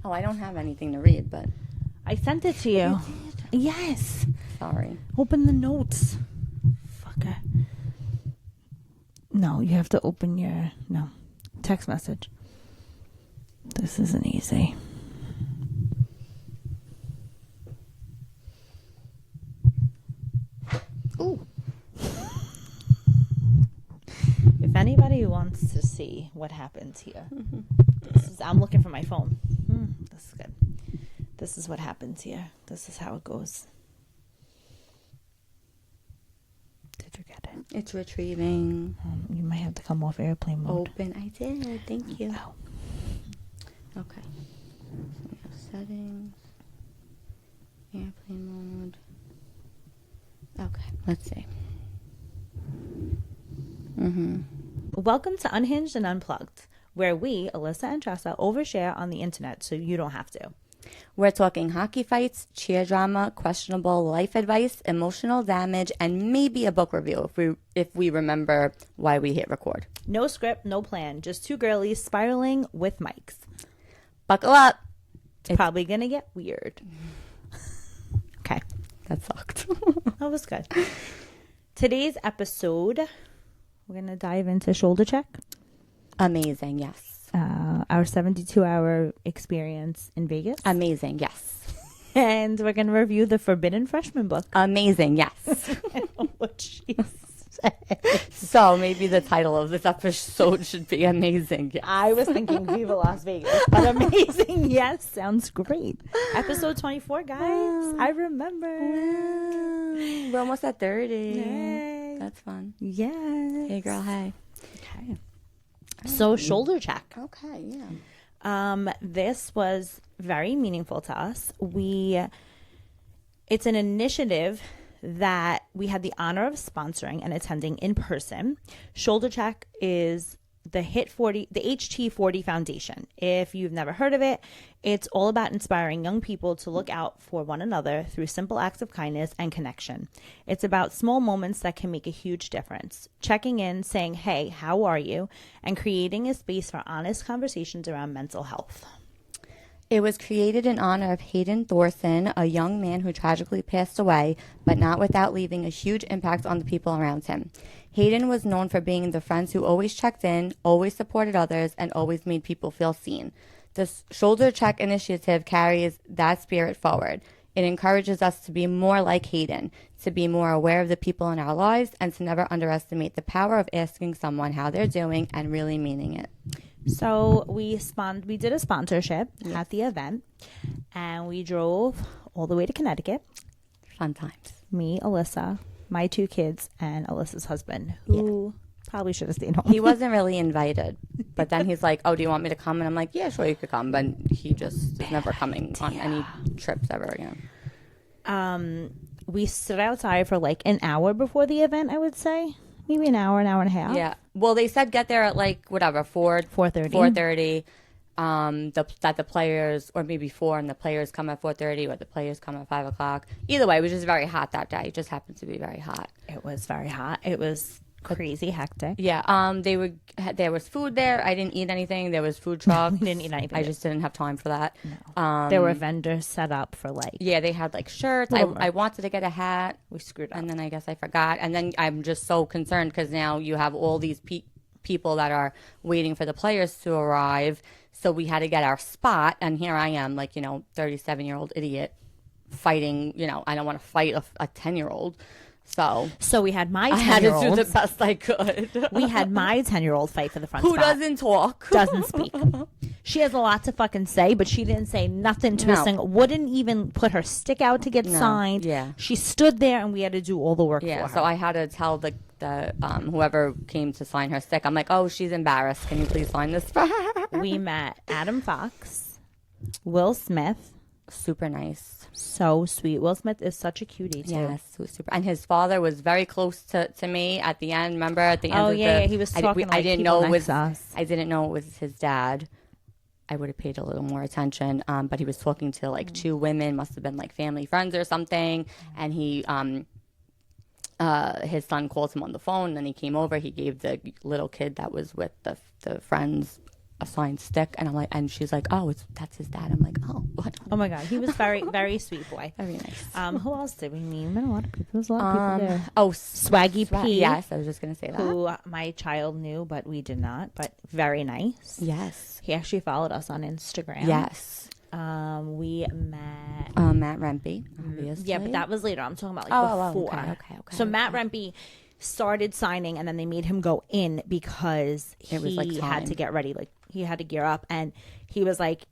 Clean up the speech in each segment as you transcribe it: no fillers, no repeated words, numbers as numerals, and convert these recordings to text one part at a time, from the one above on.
Oh, I don't have anything to read, but I sent it to you. Yes. Sorry. Open the notes. Fucker. No, you have to open your text message. This isn't easy. Ooh. If anybody wants to see what happens here, I'm looking for my phone. This is good. This is what happens here. This is how it goes. Did you get it? It's retrieving. You might have to come off airplane mode. Open. I did. Thank you. Oh. Okay. So we have settings. Airplane mode. Okay. Let's see. Welcome to Unhinged and Unplugged, where we, Alyssa and Tressa, overshare on the internet so you don't have to. We're talking hockey fights, cheer drama, questionable life advice, emotional damage, and maybe a book review if we remember why we hit record. No script, no plan, just two girlies spiraling with mics. Buckle up. It's probably going to get weird. Okay. That sucked. That was good. Today's episode, we're going to dive into shoulder check. Amazing, yes. Our 72-hour experience in Vegas. Amazing, yes. And we're going to review the Forbidden Freshman book. Amazing, yes. I don't know what she said. So maybe the title of this episode should be Amazing, yes. I was thinking Viva Las Vegas, but Amazing, yes, sounds great. Episode 24, guys. I remember. We're almost at 30. Yay. That's fun. Yes. Hey, girl, hey. Okay. So, shoulder check. Okay, yeah. This was very meaningful to us. It's an initiative that we had the honor of sponsoring and attending in person. Shoulder Check is the HT40 Foundation. If you've never heard of it, it's all about inspiring young people to look out for one another through simple acts of kindness and connection. It's about small moments that can make a huge difference. Checking in, saying, hey, how are you? And creating a space for honest conversations around mental health. It was created in honor of Hayden Thorson, a young man who tragically passed away, but not without leaving a huge impact on the people around him. Hayden was known for being the friends who always checked in, always supported others, and always made people feel seen. This Shoulder Check initiative carries that spirit forward. It encourages us to be more like Hayden, to be more aware of the people in our lives, and to never underestimate the power of asking someone how they're doing and really meaning it. So we did a sponsorship at the event, and we drove all the way to Connecticut. Fun times. Me, Alyssa, my two kids, and Alyssa's husband, who probably should have stayed home. He wasn't really invited, but then he's like, oh, do you want me to come? And I'm like, yeah, sure, you could come. But he just is never coming on any trips ever again. We stood outside for like an hour before the event, I would say. Maybe an hour and a half. Yeah. Well, they said get there at like whatever 4:30. 4:30. That the players, or maybe 4, and the players come at 4:30, or the players come at 5:00. Either way, it was just very hot that day. It just happened to be very hot. It was very hot. It was crazy hectic. Yeah. There was food there. I didn't eat anything. There was food trucks. We didn't eat anything. I just didn't have time for that. No. There were vendors set up for like. Yeah, they had like shirts. I wanted to get a hat. We screwed up. And then I guess I forgot. And then I'm just so concerned because now you have all these people that are waiting for the players to arrive. So we had to get our spot. And here I am, like, 37-year-old idiot fighting. I don't want to fight a 10-year-old. So we had my 10-year-old. I had to do the best I could. We had my 10-year-old fight for the front spot. Who doesn't talk. Doesn't speak. She has a lot to fucking say, but she didn't say nothing to a single. Wouldn't even put her stick out to get signed. Yeah. She stood there and we had to do all the work for her. So I had to tell the whoever came to sign her stick, I'm like, oh, she's embarrassed. Can you please sign this for her? We met Adam Fox, Will Smith. Super nice. So sweet. Will Smith is such a cutie too. Yes, he was super. And his father was very close to me at the end. Remember at the end? Oh yeah, he was talking. I didn't know it was us. I didn't know it was his dad. I would have paid a little more attention. But he was talking to like 2 women, must have been like family friends or something. And he his son called him on the phone. And then he came over. He gave the little kid that was with the friends signed stick, and I'm like, and she's like, oh, that's his dad. I'm like, oh, what? Oh my God, he was very, very sweet boy. Very nice. Who else did we meet? A lot of people. There's a lot of people there. Oh, Swaggy P. Yes, I was just gonna say that. Who my child knew, but we did not. But very nice. Yes. He actually followed us on Instagram. Yes. We met Matt Rempe, obviously. Yeah, but that was later. I'm talking about like before. Okay. So Matt Rempe started signing, and then they made him go in because It was, like, he time. had to get ready. Like he had to gear up, and he was like,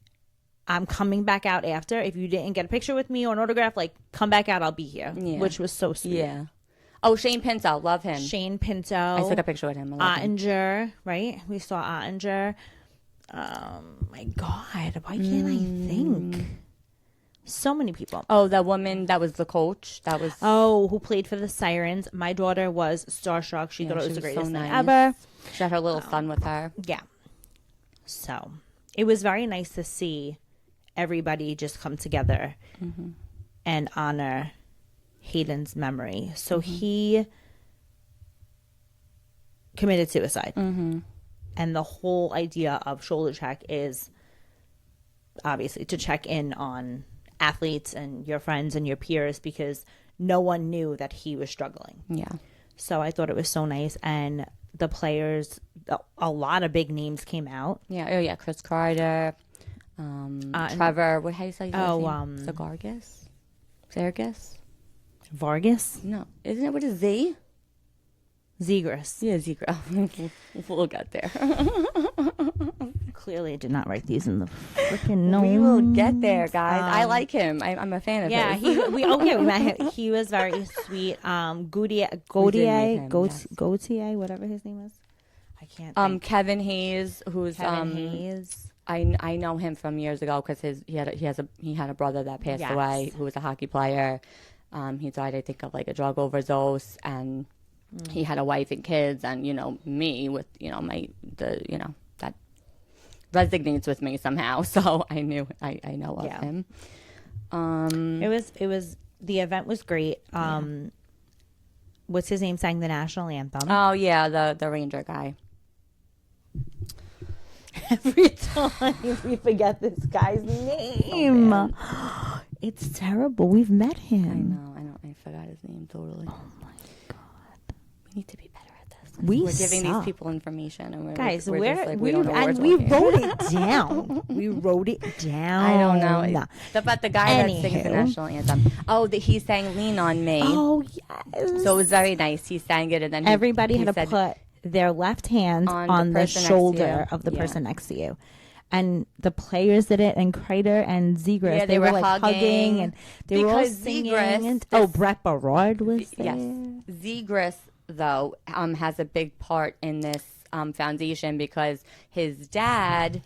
"I'm coming back out after. If you didn't get a picture with me or an autograph, like come back out. I'll be here." Yeah. Which was so sweet. Yeah. Oh, Shane Pinto, love him. Shane Pinto. I took a picture with him. I love him. Ottinger, right? We saw Ottinger. My God, why can't I think? So many people. Oh, that woman that was the coach. That was who played for the Sirens. My daughter was starstruck. She thought it was the greatest thing nice. ever. She had her little son with her. Yeah. So it was very nice to see everybody just come together and honor Hayden's memory. So he committed suicide. And the whole idea of shoulder check is obviously to check in on athletes and your friends and your peers, because no one knew that he was struggling. Yeah. So I thought it was so nice. And the players, a lot of big names came out. Yeah. Oh, yeah. Chris Carter, Trevor. How do you say his name? Zargis? Vargas? No. Isn't it with a Z? Zegras. Yeah, Zegra. We'll get there. Clearly, I did not write these in the freaking notes. We will get there, guys. I like him. I'm a fan of his. We met him. He was very sweet. Gautier, whatever his name is. I can't think. Kevin Hayes, who's Kevin Hayes. I know him from years ago because he had a brother that passed away who was a hockey player. He died, I think, of like a drug overdose, and he had a wife and kids, and me with that resonates with me somehow. So I know of him. It was the event was great. What's his name sang the national anthem? Oh yeah, the Ranger guy. Every time we forget this guy's name. Oh, it's terrible. We've met him. I know. I forgot his name totally. Oh my God. We need to be better at this. We're giving these people information, and we wrote it down. We wrote it down. I don't know. But the guy that sings the national anthem. Oh, he sang "Lean on Me." Oh yes. So it was very nice. He sang it, and then everybody had to put their left hand on the shoulder of the person next to you. And the players did it, and Kreider and Zegras. Yeah, they were like hugging, and they were all singing. Brett Berard was there. Yes. Zegras, though, has a big part in this foundation because his dad,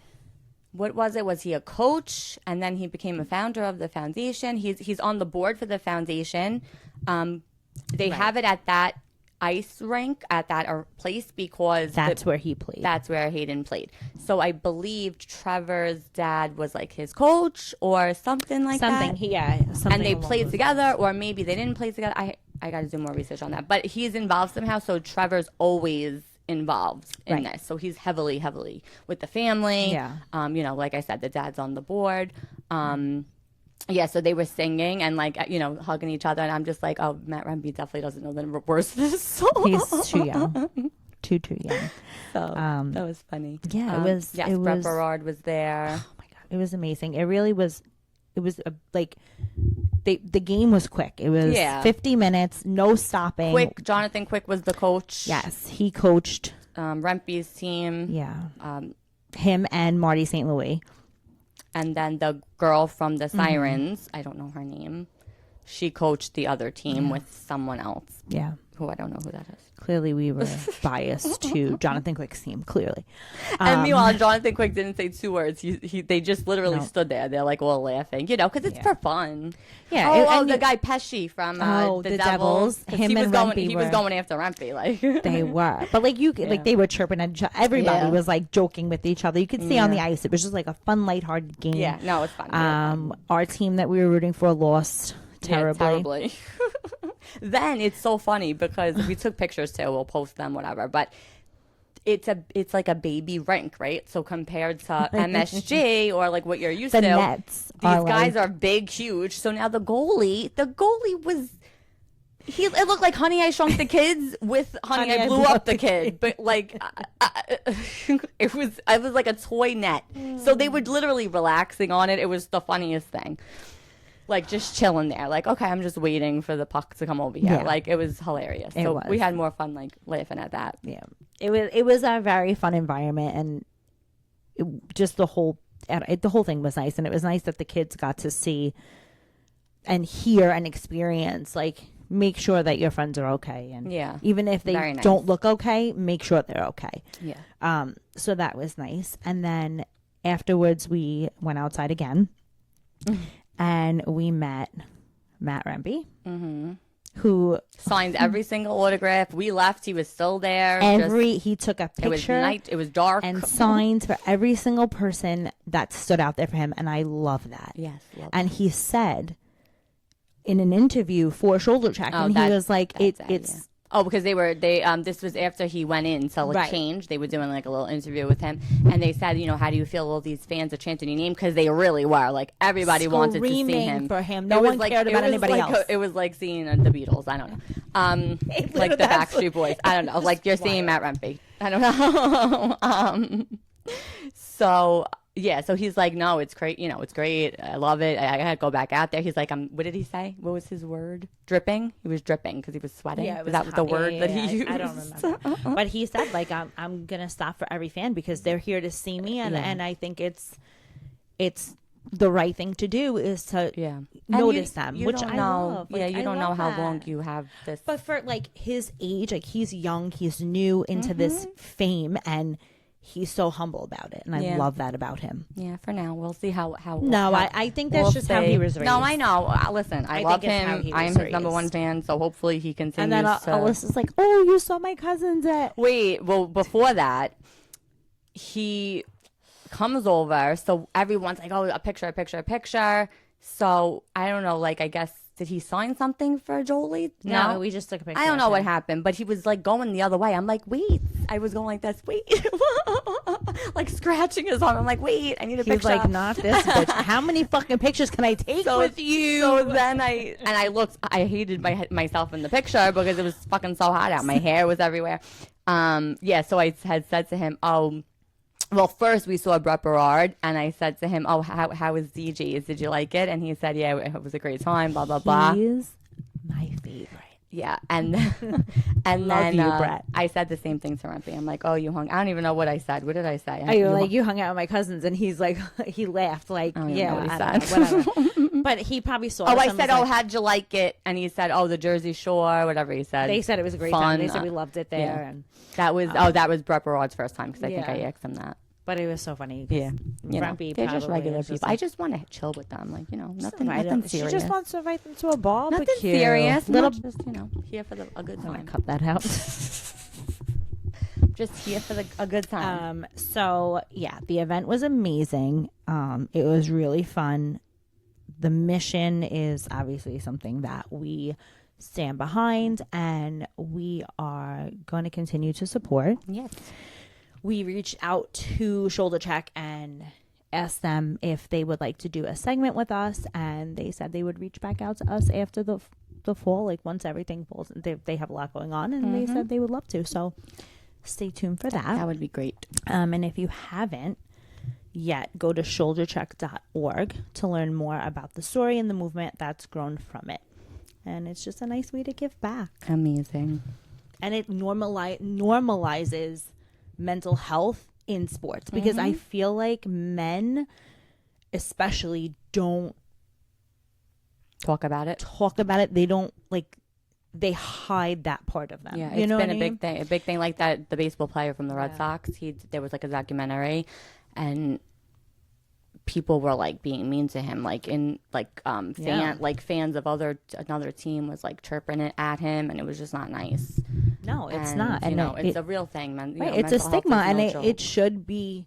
what was it? Was he a coach? And then he became a founder of the foundation. He's on the board for the foundation. They have it at that ice rink at that place because that's where he played. That's where Hayden played. So I believe Trevor's dad was like his coach or something like that. Something. And they played together, or maybe they didn't play together. I got to do more research on that. But he's involved somehow. So Trevor's always involved in this. So he's heavily with the family. Yeah. Like I said, the dad's on the board. Yeah, so they were singing and hugging each other, and I'm just like, oh, Matt Rempe definitely doesn't know the words to this song. He's too young, too young. So that was funny. Yeah, it was. Yes, Brett Berard was there. Oh my God, it was amazing. It really was. It was the game was quick. It was 50 minutes, no stopping. Quick. Jonathan Quick was the coach. Yes, he coached Rempe's team. Yeah, him and Marty St. Louis. And then the girl from the Sirens, I don't know her name, she coached the other team with someone else. Yeah. Who I don't know who that is. Clearly we were biased to Jonathan Quick's team, clearly. And meanwhile, Jonathan Quick didn't say two words. They just literally stood there. They're like all laughing, because it's for fun. Yeah. The guy Pesci from the Devils. Him and Rempe he was going after Rempe. They were. But they were chirping at each other. Everybody was joking with each other. You could see on the ice. It was just like a fun, lighthearted game. Yeah, no, it's fun. Our team that we were rooting for lost terribly. Yeah, Then it's so funny because we took pictures too. We'll post them, whatever. But it's like a baby rink, right? So compared to MSG or like what you're used The to, nets these are guys like- are big, huge. So now the goalie was. It looked like Honey, I Shrunk the Kids with Honey, I Blew Up the Kid, but like it was like a toy net. So they were literally relaxing on it. It was the funniest thing. Like just chilling there. Like, okay, I'm just waiting for the puck to come over here. Yeah. Like it was hilarious. It So was. we had more fun like laughing at that. Yeah, it was a very fun environment, and just the whole thing was nice, and it was nice that the kids got to see and hear and experience, like, make sure that your friends are okay, and even if they Very nice. don't look okay, make sure they're okay. Yeah. So that was nice, and then afterwards we went outside again, and we met Matt Rempe, who Signed every single autograph. We left. He was still there. he took a picture. It was night. It was dark. And signed for every single person that stood out there for him, and I love that. Yes. And he said in an interview for Shoulder Check, and he was like, it's. Oh, because they this was after he went in to like change. They were doing like a little interview with him, and they said, how do you feel all these fans are chanting your name? Because they really were. Like everybody wanted to see him. For him. No one cared about anybody else. It was like seeing the Beatles. I don't know. Like the Backstreet Boys. I don't know. Like you're seeing Matt Rempe. I don't know. So yeah, so he's like, no, it's great. It's great. I love it. I gotta go back out there. He's like, what did he say? What was his word? Dripping. He was dripping because he was sweating. Yeah, that was the word that he used. I don't remember. But he said, like, I'm gonna stop for every fan because they're here to see me, and I think it's the right thing to do is to notice them, which I love. Like, you don't know how long you have this. But for like his age, like he's young, he's new into this fame, and he's so humble about it, and I love that about him. Yeah, for now we'll see how. I think that's just how he was raised. No, I know. Listen, I love him. I am his number one fan, so hopefully he continues. And then Alyssa's like, "Oh, you saw my cousins at." Wait, well, before that, he comes over, so everyone's like, "Oh, a picture." So I don't know. Like, I guess. Did he sign something for Jolie? No, we just took a picture. I don't know what happened, but he was like going the other way. I'm like, wait. I was going like this. Wait. Like scratching his arm. I'm like, wait, I need a picture. He's like, not this bitch. How many fucking pictures can I take with you? So then I looked. I hated myself in the picture because it was fucking so hot out. My hair was everywhere. So I had said to him, oh, well, first we saw Brett Berard, and I said to him, oh, how was DJ's? Did you like it? And he said, yeah, it was a great time, blah, blah, blah. He's my favorite. Yeah, and then Brett. I said the same thing to Rempe. I'm like, oh, you hung. I don't even know what I said. What did I say? You hung out with my cousins, and he's like, he laughed like, I don't yeah, know what he I said. don't know, whatever. But he probably saw. Oh, I said, oh, how'd you like it? And he said, oh, the Jersey Shore, whatever he said. They said it was a great time. They said we loved it there, yeah. and that was Brett Berard's first time because I think I asked him that. But it was so funny. Yeah. They're just regular people. I just want to chill with them. Like, nothing serious. She just wants to invite them to a ball. Nothing serious. Just, here for a good time. I'm going to cut that out. Just here for a good time. So, yeah, the event was amazing. It was really fun. The mission is obviously something that we stand behind, and we are going to continue to support. Yes. We reached out to Shoulder Check and asked them if they would like to do a segment with us, and they said they would reach back out to us after the fall, like once everything falls. They have a lot going on, and they said they would love to. So stay tuned for that. That would be great. And if you haven't yet, go to shouldercheck.org to learn more about the story and the movement that's grown from it. And it's just a nice way to give back. Amazing. And it normalizes mental health in sports, because I feel like men especially don't talk about it. They don't, like, they hide that part of them. Yeah, it's been a big thing like that. The baseball player from the Red Sox, there was like a documentary, and people were like being mean to him, like fans of another team was like chirping it at him, and it was just not nice. No, it's not. And it's a real thing, man. It's a stigma, and it should be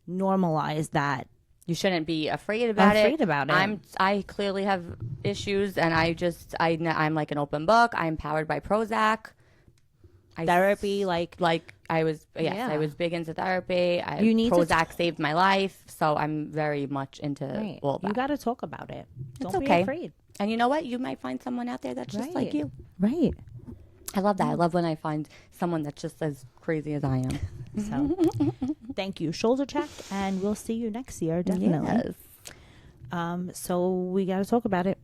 normalized that you shouldn't be afraid about it. I clearly have issues, and I'm like an open book. I'm powered by Prozac. Therapy, like I was big into therapy. Prozac saved my life, so I'm very much into all that. You got to talk about it. Don't be okay. afraid. And you know what? You might find someone out there that's just like you. Right. I love that. I love when I find someone that's just as crazy as I am. So, thank you. Shoulder check, and we'll see you next year, definitely. Yes. So we got to talk about it.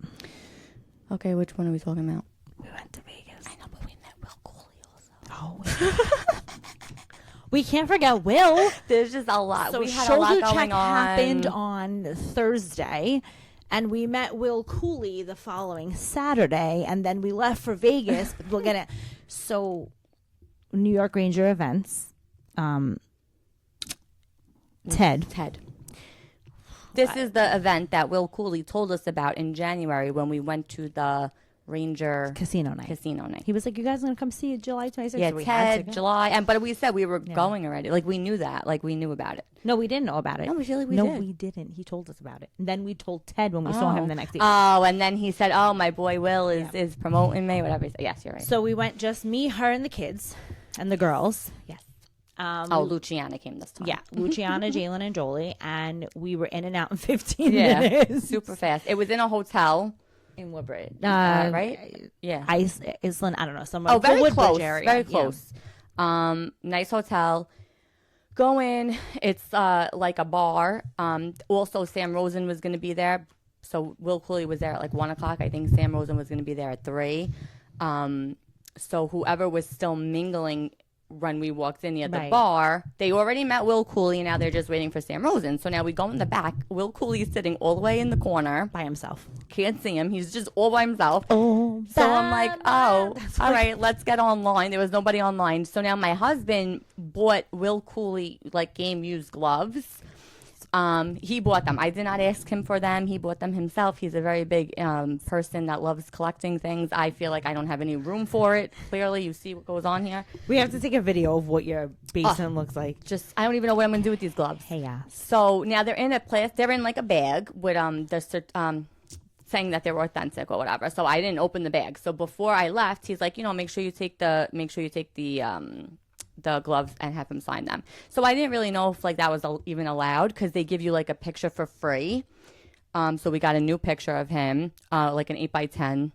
Okay, which one are we talking about? We went to Vegas. I know, but we met Will Cooley also. Oh, we can't forget Will. There's just a lot. So we had a lot shoulder going check on. happened on Thursday, and we met Will Cooley the following Saturday, and then we left for Vegas. But we'll get it. So, New York Ranger events. Ted. This is the event that Will Cooley told us about in January when we went to the Ranger Casino night. He was like, "You guys are gonna come see it July 26th." Yeah, so Ted, July, but we said we were going already. Like we knew that. Like we knew about it. No, we didn't know about it. No, we did. We didn't. He told us about it. And then we told Ted when we saw him the next day. Oh, and then he said, "Oh, my boy Will is promoting me." Whatever he said. Yes, you're right. So we went just me, her, and the kids, and the girls. Yes. Luciana came this time. Yeah, Luciana, Jalen, and Jolie, and we were in and out in 15 minutes. Super fast. It was in a hotel in Woodbridge, right? Yeah, Iceland. I don't know. Somewhere. Oh, very close. Area. Very close. Yeah. Nice hotel. Go in. It's like a bar. Also, Sam Rosen was going to be there. So Will Cooley was there at like 1:00. I think Sam Rosen was going to be there at 3. So whoever was still mingling when we walked in at the bar, they already met Will Cooley, and now they're just waiting for Sam Rosen. So now we go in the back. Will Cooley's sitting all the way in the corner by himself. Can't see him. He's just all by himself. Oh, so I'm like, all right, let's get online. There was nobody online. So now my husband bought Will Cooley like game used gloves. He bought them. I did not ask him for them. He bought them himself. He's a very big person that loves collecting things. I feel like I don't have any room for it. Clearly, you see what goes on here. We have to take a video of what your basin looks like. I don't even know what I'm going to do with these gloves. Hey, yeah. So now they're in they're in like a bag with saying that they're authentic or whatever. So I didn't open the bag. So before I left, he's like, make sure you take the gloves and have him sign them. So I didn't really know if like that was even allowed because they give you like a picture for free. So we got a new picture of him, like an 8x10,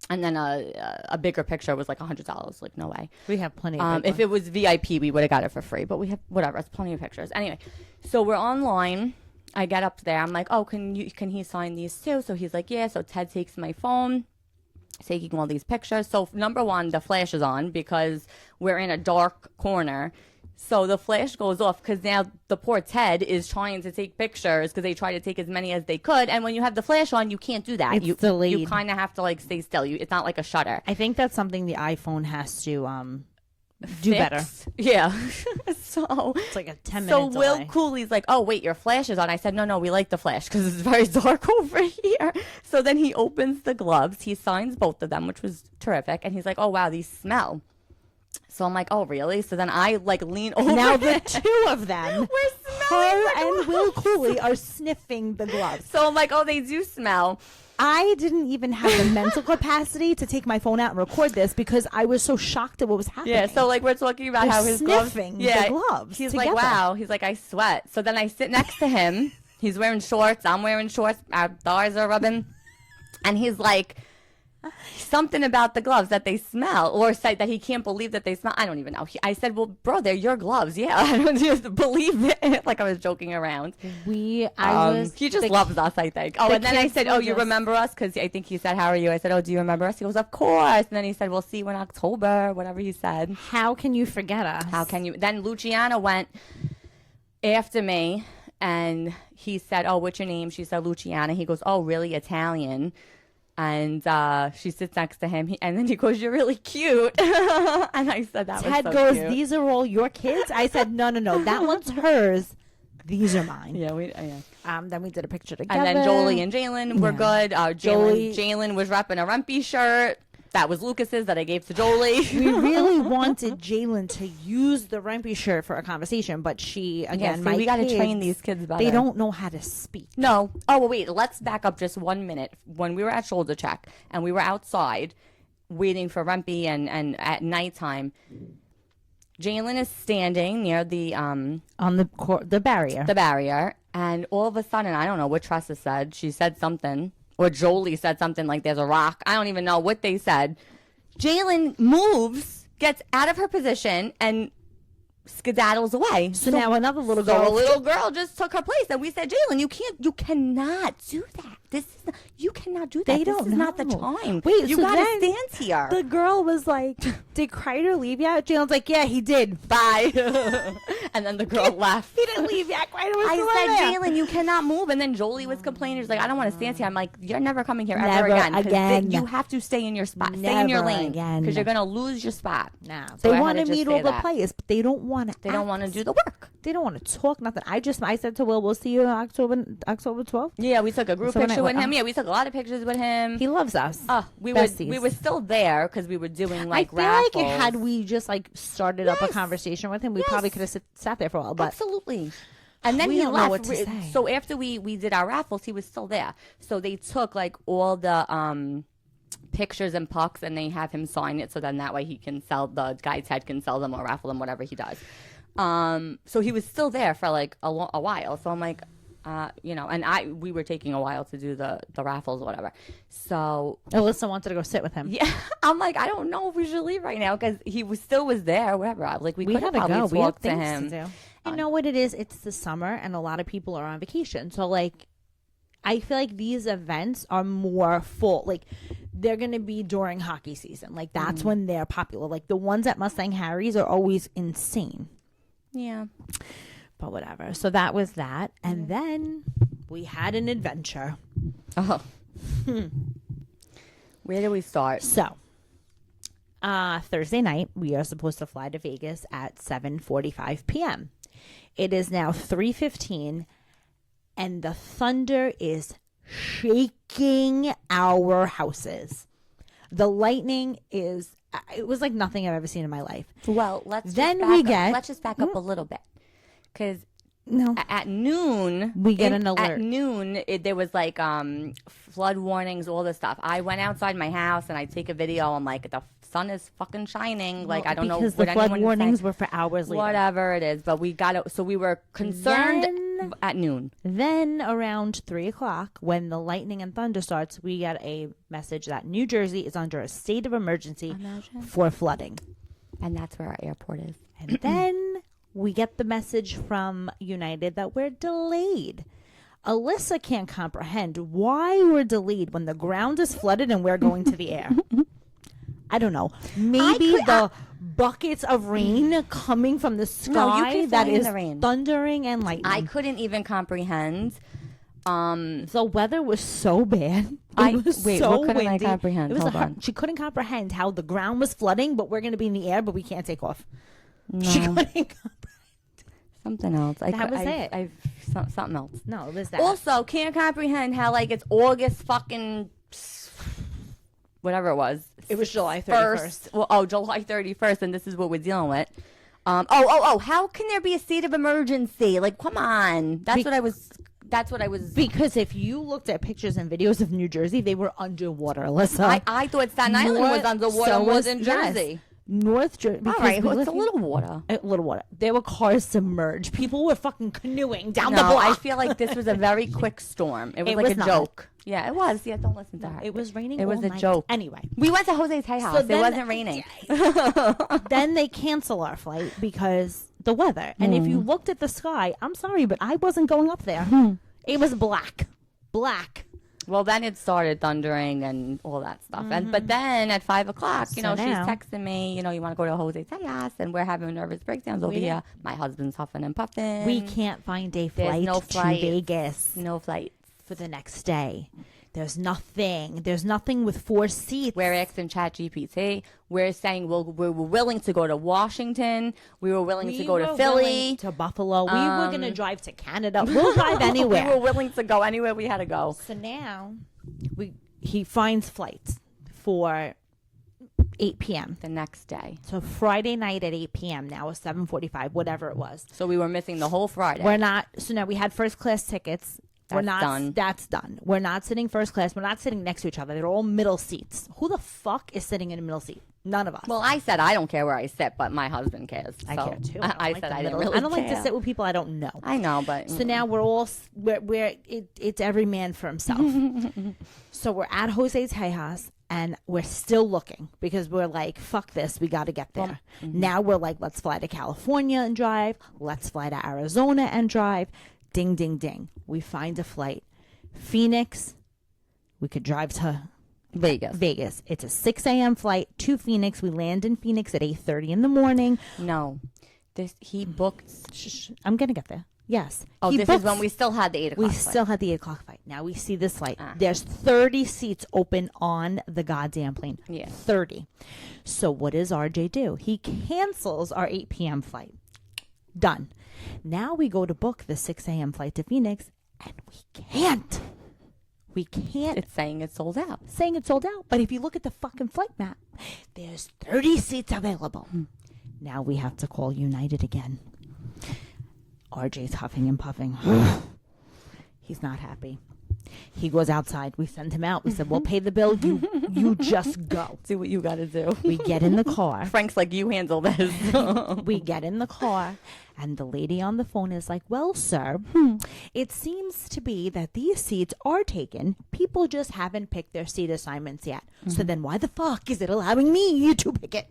and then a bigger picture was like $100. Like no way. We have plenty. Of if it was VIP, we would have got it for free. But we have whatever. It's plenty of pictures. Anyway, so we're online. I get up there. I'm like, oh, can he sign these too? So he's like, yeah. So Ted takes my phone, taking all these pictures. So number one, the flash is on because we're in a dark corner. So the flash goes off because now the poor Ted is trying to take pictures because they try to take as many as they could. And when you have the flash on, you can't do that. It's delayed. You kind of have to like stay still. It's not like a shutter. I think that's something the iPhone has to do better. Yeah. So it's like a 10-minute So delay. Will Cooley's like, oh, wait, your flash is on. I said, no, we like the flash because it's very dark over here. So then he opens the gloves. He signs both of them, which was terrific. And he's like, oh, wow, these smell. So I'm like, oh, really? So then I like lean over. Now the two of them, her and Will Cooley, are sniffing the gloves. So I'm like, oh, they do smell. I didn't even have the mental capacity to take my phone out and record this because I was so shocked at what was happening. Yeah, so like we're talking about They're how his gloves, sniffing the gloves. He's together. like, wow. He's like, I sweat. So then I sit next to him. He's wearing shorts. I'm wearing shorts. Our thighs are rubbing, and he's like, something about the gloves that they smell, or said that he can't believe that they smell. I don't even know. I said, well, bro, they're your gloves. Yeah, I don't just believe it. Like I was joking around. He just loves us, I think. Oh, and then I said, oh, you remember us? Because I think he said, how are you? I said, oh, do you remember us? He goes, of course. And then he said, we'll see you in October, whatever he said. How can you forget us? How can you? Then Luciana went after me, and he said, oh, what's your name? She said, Luciana. He goes, oh, really? Italian? And she sits next to him, and then he goes, "You're really cute." And I said, "That Ted was so goes, cute." "These are all your kids?" I said, "No, that one's hers. These are mine." Yeah, yeah. Then we did a picture together, and then Jolie and Jalen were good. Jalen was repping a Rumpy shirt. That was Lucas's that I gave to Jolie. We really wanted Jalen to use the Rumpy shirt for a conversation, but she, again, we got to train these kids better. They don't know how to speak. No. Oh, well, wait. Let's back up just 1 minute. When we were at Shoulder Check and we were outside waiting for Rumpy and at nighttime, Jalen is standing near the On the barrier. the barrier, and all of a sudden, I don't know what Tressa said. She said something, or Jolie said something like, "There's a rock." I don't even know what they said. Jalen moves, gets out of her position, and skedaddles away. So now another little So girl. a little girl just took her place, and we said, "Jalen, you cannot do that. You cannot do that. They this don't is not the know. time. Wait, you so gotta then stand here." The girl was like, "Did Kreider leave yet?" Jalen's like, "Yeah, he did." Bye. And then the girl left. He didn't leave yet. Kreider was still I there. said, "Jalen, you cannot move." And then Jolie was complaining. She's like, "I don't want to stand here." I'm like, "You're never coming here ever Never again. 'Cause again. You have to stay in your spot. Stay in your Never lane. again. Because you're going to lose your spot." No, So they I want had to to meet just all say the that. players, but they don't want to. They don't want to do the work. They don't want to talk nothing. I said to Will, "We'll see you on October 12th." Yeah, we took a group So when picture I- with him. Yeah, we took a lot of pictures with him. He loves us. We Besties. were still there because we were doing like I feel raffles. like had we just like started up a Yes. conversation with him, we Yes. probably could have sat there for a while. But Absolutely. And then We he don't know left. what to say. So after we did our raffles, he was still there. So they took like all the pictures and pucks, and they have him sign it. So then that way he can sell, the guy's head can sell them or raffle them, whatever he does. So he was still there for like a while. So I'm like, and we were taking a while to do the raffles or whatever. So Alyssa wanted to go sit with him. yeah, I'm like, I don't know if we should leave right now because he was there, whatever. I was like, we could have had to probably go. We had talked to things him. to do. You know what it is? It's the summer, and a lot of people are on vacation. So, like, I feel like these events are more full. Like, they're going to be during hockey season. Like, that's when they're popular. Like, the ones at Mustang Harry's are always insane. Yeah. But whatever. So that was that. And then we had an adventure. Oh. Where do we start? So, Thursday night, we are supposed to fly to Vegas at 7:45 p.m. It is now 3:15, and the thunder is shaking our houses. The lightning is, it was like nothing I've ever seen in my life. Well, let's just back up a little bit. Because No. at noon, We get an At alert. noon, there was like flood warnings, all this stuff. I went outside my house and I take a video. I'm like, the sun is fucking shining. Like, I don't know because what the flood anyone is warnings saying. were for hours later. Whatever it is, but we got it. So we were concerned Then- at noon. Then around 3:00, when the lightning and thunder starts, we get a message that New Jersey is under a state of emergency Imagine. for flooding. And that's where our airport is. And then we get the message from United that we're delayed. Alyssa can't comprehend why we're delayed when the ground is flooded and we're going to the air. I don't know. Maybe the buckets of rain coming from the sky can that fly in is the rain. thundering and lightning. I couldn't even comprehend. The weather was so bad. What so couldn't I windy. comprehend? It was Hold on. She couldn't comprehend how the ground was flooding, but we're going to be in the air, but we can't take off. No. She couldn't comprehend. Something else. That was it. Something else. No, it was that. Also, can't comprehend how like it's August fucking whatever it was. It was July 31st. Well, July 31st, and this is what we're dealing with. How can there be a state of emergency? Like, come on. That's what I was. Because if you looked at pictures and videos of New Jersey, they were underwater, Alyssa. I thought Staten Island was underwater more than Jersey. North Jersey. All right, it's a little water. A little water. There were cars submerged. People were fucking canoeing down the No, block. I feel like this was a very quick storm. It was like was a not. joke. Yeah, it was. Yeah, don't listen to her. It was raining. It was all a night. joke. Anyway, We went to Jose's Hay House. then- It wasn't raining. then they cancel our flight because the weather. And if you looked at the sky, I'm sorry, but I wasn't going up there. It was black. Well, then it started thundering and all that stuff. But then at 5 o'clock, she's now- texting me, you want to go to Jose's Hay House, and we're having nervous breakdowns over here. My husband's huffing and puffing. We can't find a There's flight, no flight. to Vegas No flights. for the next day. There's nothing. There's nothing with 4 seats. We're asking ChatGPT. We're saying we're willing to go to Washington. We were willing to go to Philly. to Buffalo. We were going to drive to Canada. We'll drive anywhere. We were willing to go anywhere we had to go. So now he finds flights for 8 p.m. The next day. So Friday night at 8 p.m. Now it's 7:45, whatever it was. So we were missing the whole Friday. We're not. So now we had first class tickets. done. That's done. We're not sitting first class. We're not sitting next to each other. They're all middle seats. Who the fuck is sitting in a middle seat? None of us. Well, I said I don't care where I sit, but my husband cares. I care too. I said I didn't really I don't like to care. sit with people I don't know. I know, but So now it's every man for himself. So we're at Jose Tejas and we're still looking because we're like, fuck this, we got to get there. Now we're like, let's fly to California and drive. Let's fly to Arizona and drive. Ding, ding, ding. We find a flight. Phoenix. We could drive to Vegas. It's a 6 a.m. flight to Phoenix. We land in Phoenix at 8:30 in the morning. No. He booked. Shh, I'm going to get there. Yes. Oh, this is when we still had the 8 o'clock We flight. still had the 8 o'clock flight. Now we see this flight. There's 30 seats open on the goddamn plane. Yeah. 30. So what does RJ do? He cancels our 8 p.m. flight. Done. Now we go to book the 6 a.m. flight to Phoenix, and we can't. We can't. It's saying it's sold out. Saying it's sold out. But if you look at the fucking flight map, there's 30 seats available. Now we have to call United again. RJ's huffing and puffing. He's not happy. He goes outside. We send him out. We said, we'll pay the bill. You just go. Do what you got to do. We get in the car. Frank's like, you handle this. We get in the car, and the lady on the phone is like, well, sir, it seems to be that these seats are taken. People just haven't picked their seat assignments yet. So then why the fuck is it allowing me to pick it?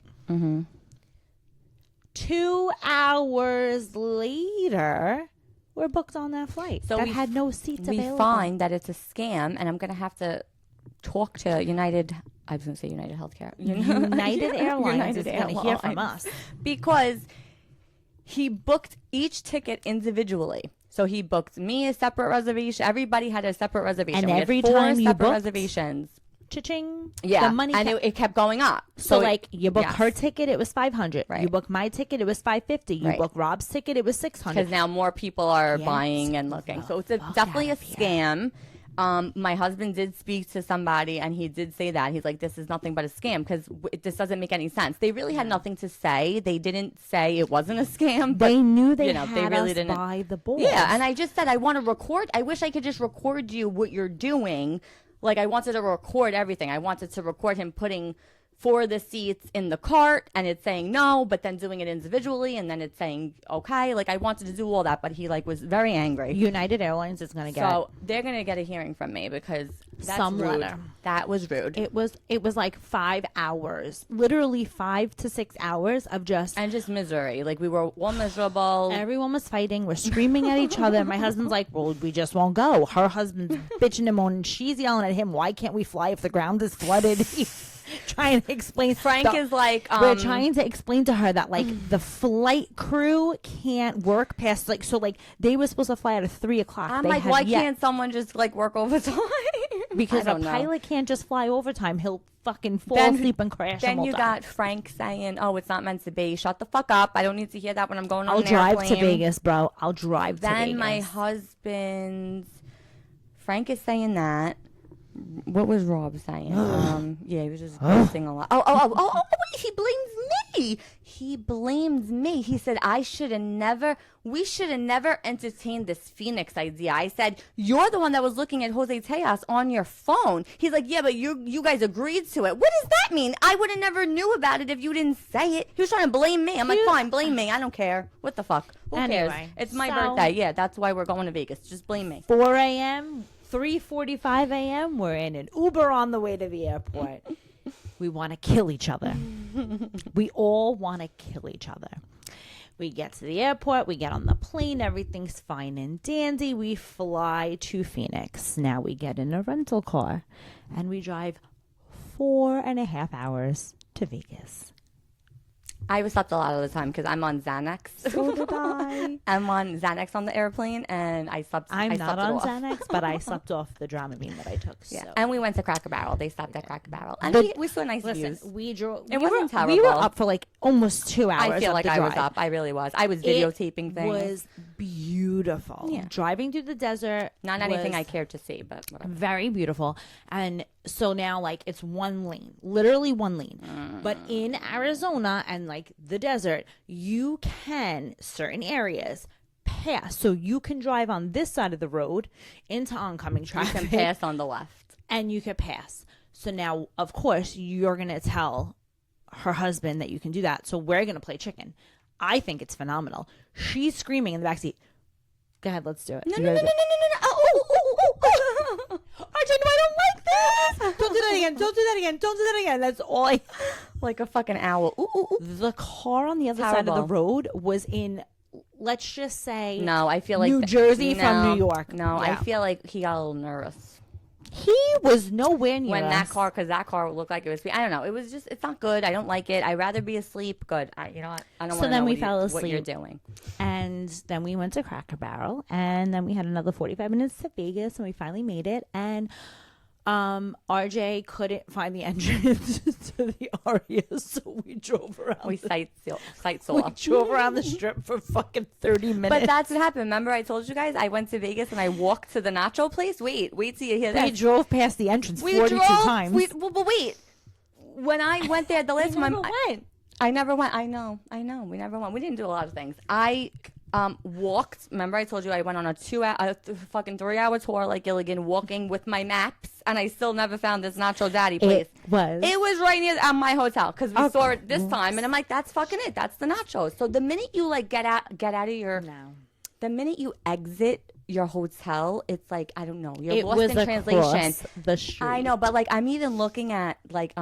2 hours later, we're booked on that flight. So that had no seats available. We find that it's a scam, and I'm going to have to talk to United. I was going to say United Healthcare. United Airlines is going to hear from us. Because he booked each ticket individually. So he booked me a separate reservation. Everybody had a separate reservation. And we every had 4 time you separate booked, reservations. Cha-ching. Yeah, the money and it kept going up. So like you book her ticket, it was $500. Right. You book my ticket, it was $550. You book Rob's ticket, it was $600. Because now more people are buying and looking. So it's definitely a scam. My husband did speak to somebody, and he did say that. He's like, this is nothing but a scam because this doesn't make any sense. They really had nothing to say. They didn't say it wasn't a scam. But, they knew they had they really us didn't by the balls. Yeah, and I just said, I want to record. I wish I could just record you what you're doing. Like, I wanted to record everything. I wanted to record him putting 4 of the seats in the cart, and it's saying no, but then doing it individually, and then it's saying okay. Like, I wanted to do all that, but he, like, was very angry. United Airlines is going to get... So, they're going to get a hearing from me because that's some rude. letter. That was rude. It was like 5 hours. Literally 5 to 6 hours of just... And just misery. Like, we were all miserable. Everyone was fighting. We're screaming at each other. My husband's like, well, we just won't go. Her husband's bitching and moaning. She's yelling at him, why can't we fly if the ground is flooded? Trying to explain. Frank is like, we're trying to explain to her that, like, the flight crew can't work past, like, so, like, they were supposed to fly at 3 o'clock. I'm like, why can't someone just, like, work overtime? Because a pilot can't just fly overtime. He'll fucking fall asleep and crash. Then you got Frank saying, oh, it's not meant to be. Shut the fuck up. I don't need to hear that when I'm going on I'll an drive airplane. to Vegas, bro. I'll drive to Vegas. Then my husband's... Frank is saying that. What was Rob saying? Yeah, he was just ghosting a lot. Oh, wait, he blames me. He blames me. He said, we should have never entertained this Phoenix idea. I said, you're the one that was looking at Jose Tejas on your phone. He's like, yeah, but you guys agreed to it. What does that mean? I would have never knew about it if you didn't say it. He was trying to blame me. I'm like, fine, blame me. I don't care. What the fuck? Who cares? It's my birthday. Yeah, that's why we're going to Vegas. Just blame me. 4 a.m., 3:45 a.m., we're in an Uber on the way to the airport. We want to kill each other. We all want to kill each other. We get to the airport. We get on the plane. Everything's fine and dandy. We fly to Phoenix. Now we get in a rental car, and we drive 4.5 hours to Vegas. I was slept a lot of the time because I'm on Xanax. So did I. I'm on Xanax on the airplane, and I slept. I'm not on off. Xanax, but I slept off the Dramamine that I took. Yeah, so. and we went to Cracker Barrel. They stopped at Cracker Barrel, and we saw nice views. We drove. It wasn't terrible. We were up for like almost 2 hours. I feel like I was up. I really was. I was videotaping things. It was beautiful. Yeah. Driving through the desert. Not anything I cared to see, but whatever. Very beautiful. And so now, like, it's one lane, literally one lane. But in Arizona and like the desert, you can, certain areas, pass. So you can drive on this side of the road into oncoming You traffic. can pass on the left. And you can pass. So now, of course, you're going to tell her husband that you can do that. So we're going to play chicken. I think it's phenomenal. She's screaming in the backseat. Go ahead, let's do it. No. Oh. Archie, no, I don't like this. Don't do that again. Don't do that again. Don't do that again. That's all I... Like a fucking owl. Ooh. The car on the other side of the road was in, let's just say... No, I feel like... New Jersey from New York. No, Yeah. I feel like he got a little nervous. He was nowhere near When us. because that car looked like it was... I don't know. It was just... It's not good. I don't like it. I'd rather be asleep. Good. You know what? I don't want to know we fell asleep. what you're doing. And then we went to Cracker Barrel. And then we had another 45 minutes to Vegas. And we finally made it. And RJ couldn't find the entrance to the Aria. So we drove around. We sight saw. We drove around the strip for fucking 30 minutes. But that's what happened. Remember I told you guys I went to Vegas and I walked to the nacho place? Wait till you hear We this. drove past the entrance 42 times. But wait. When I went there the last time... I never went. I know. We never went. We didn't do a lot of things. I walked. Remember I told you I went on a fucking 3-hour tour like Gilligan, walking with my maps, and I still never found this Nacho Daddy place. It was right near my hotel because we saw it this time, and I'm like, that's fucking it. That's the nachos. So the minute you like get out of your... No. The minute you exit your hotel, it's like, I don't know. You're lost in translation. The street. I know, but like I'm even looking at like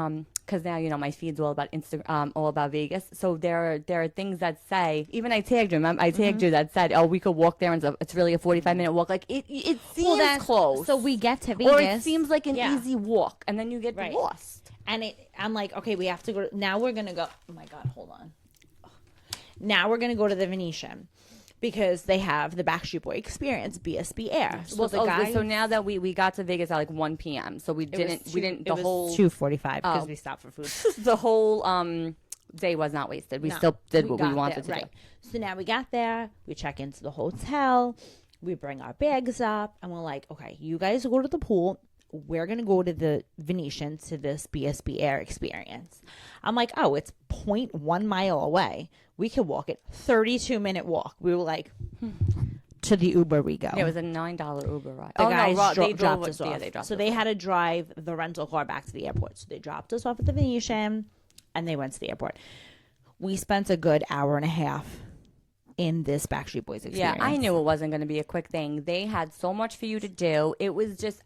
because now my feed's all about Instagram, all about Vegas. So there are things that say, even I tagged you. I tagged you that said, oh, we could walk there, and it's really a 45-minute walk. Like it seems close. So we get to Vegas, or it seems like an easy walk, and then you get lost. And I'm like, okay, we have to go. Now we're gonna go. Oh my god, hold on. Now we're gonna go to the Venetian. Because they have the Backstreet Boy experience, BSB Air. So now that we got to Vegas at like 1 p.m. So we didn't the whole 2:45 because we stopped for food. The whole day was not wasted. We still did what we wanted to do. So now we got there, we check into the hotel, we bring our bags up, and we're like, okay, you guys go to the pool. We're going to go to the Venetian to this BSB Air experience. I'm like, oh, it's 0.1 mile away. We could walk it. 32-minute walk. We were like, to the Uber we go. Yeah, it was a $9 Uber ride. The guys dropped us off. Yeah, they dropped us they had to drive the rental car back to the airport. So they dropped us off at the Venetian, and they went to the airport. We spent a good hour and a half in this Backstreet Boys experience. Yeah, I knew it wasn't going to be a quick thing. They had so much for you to do. It was just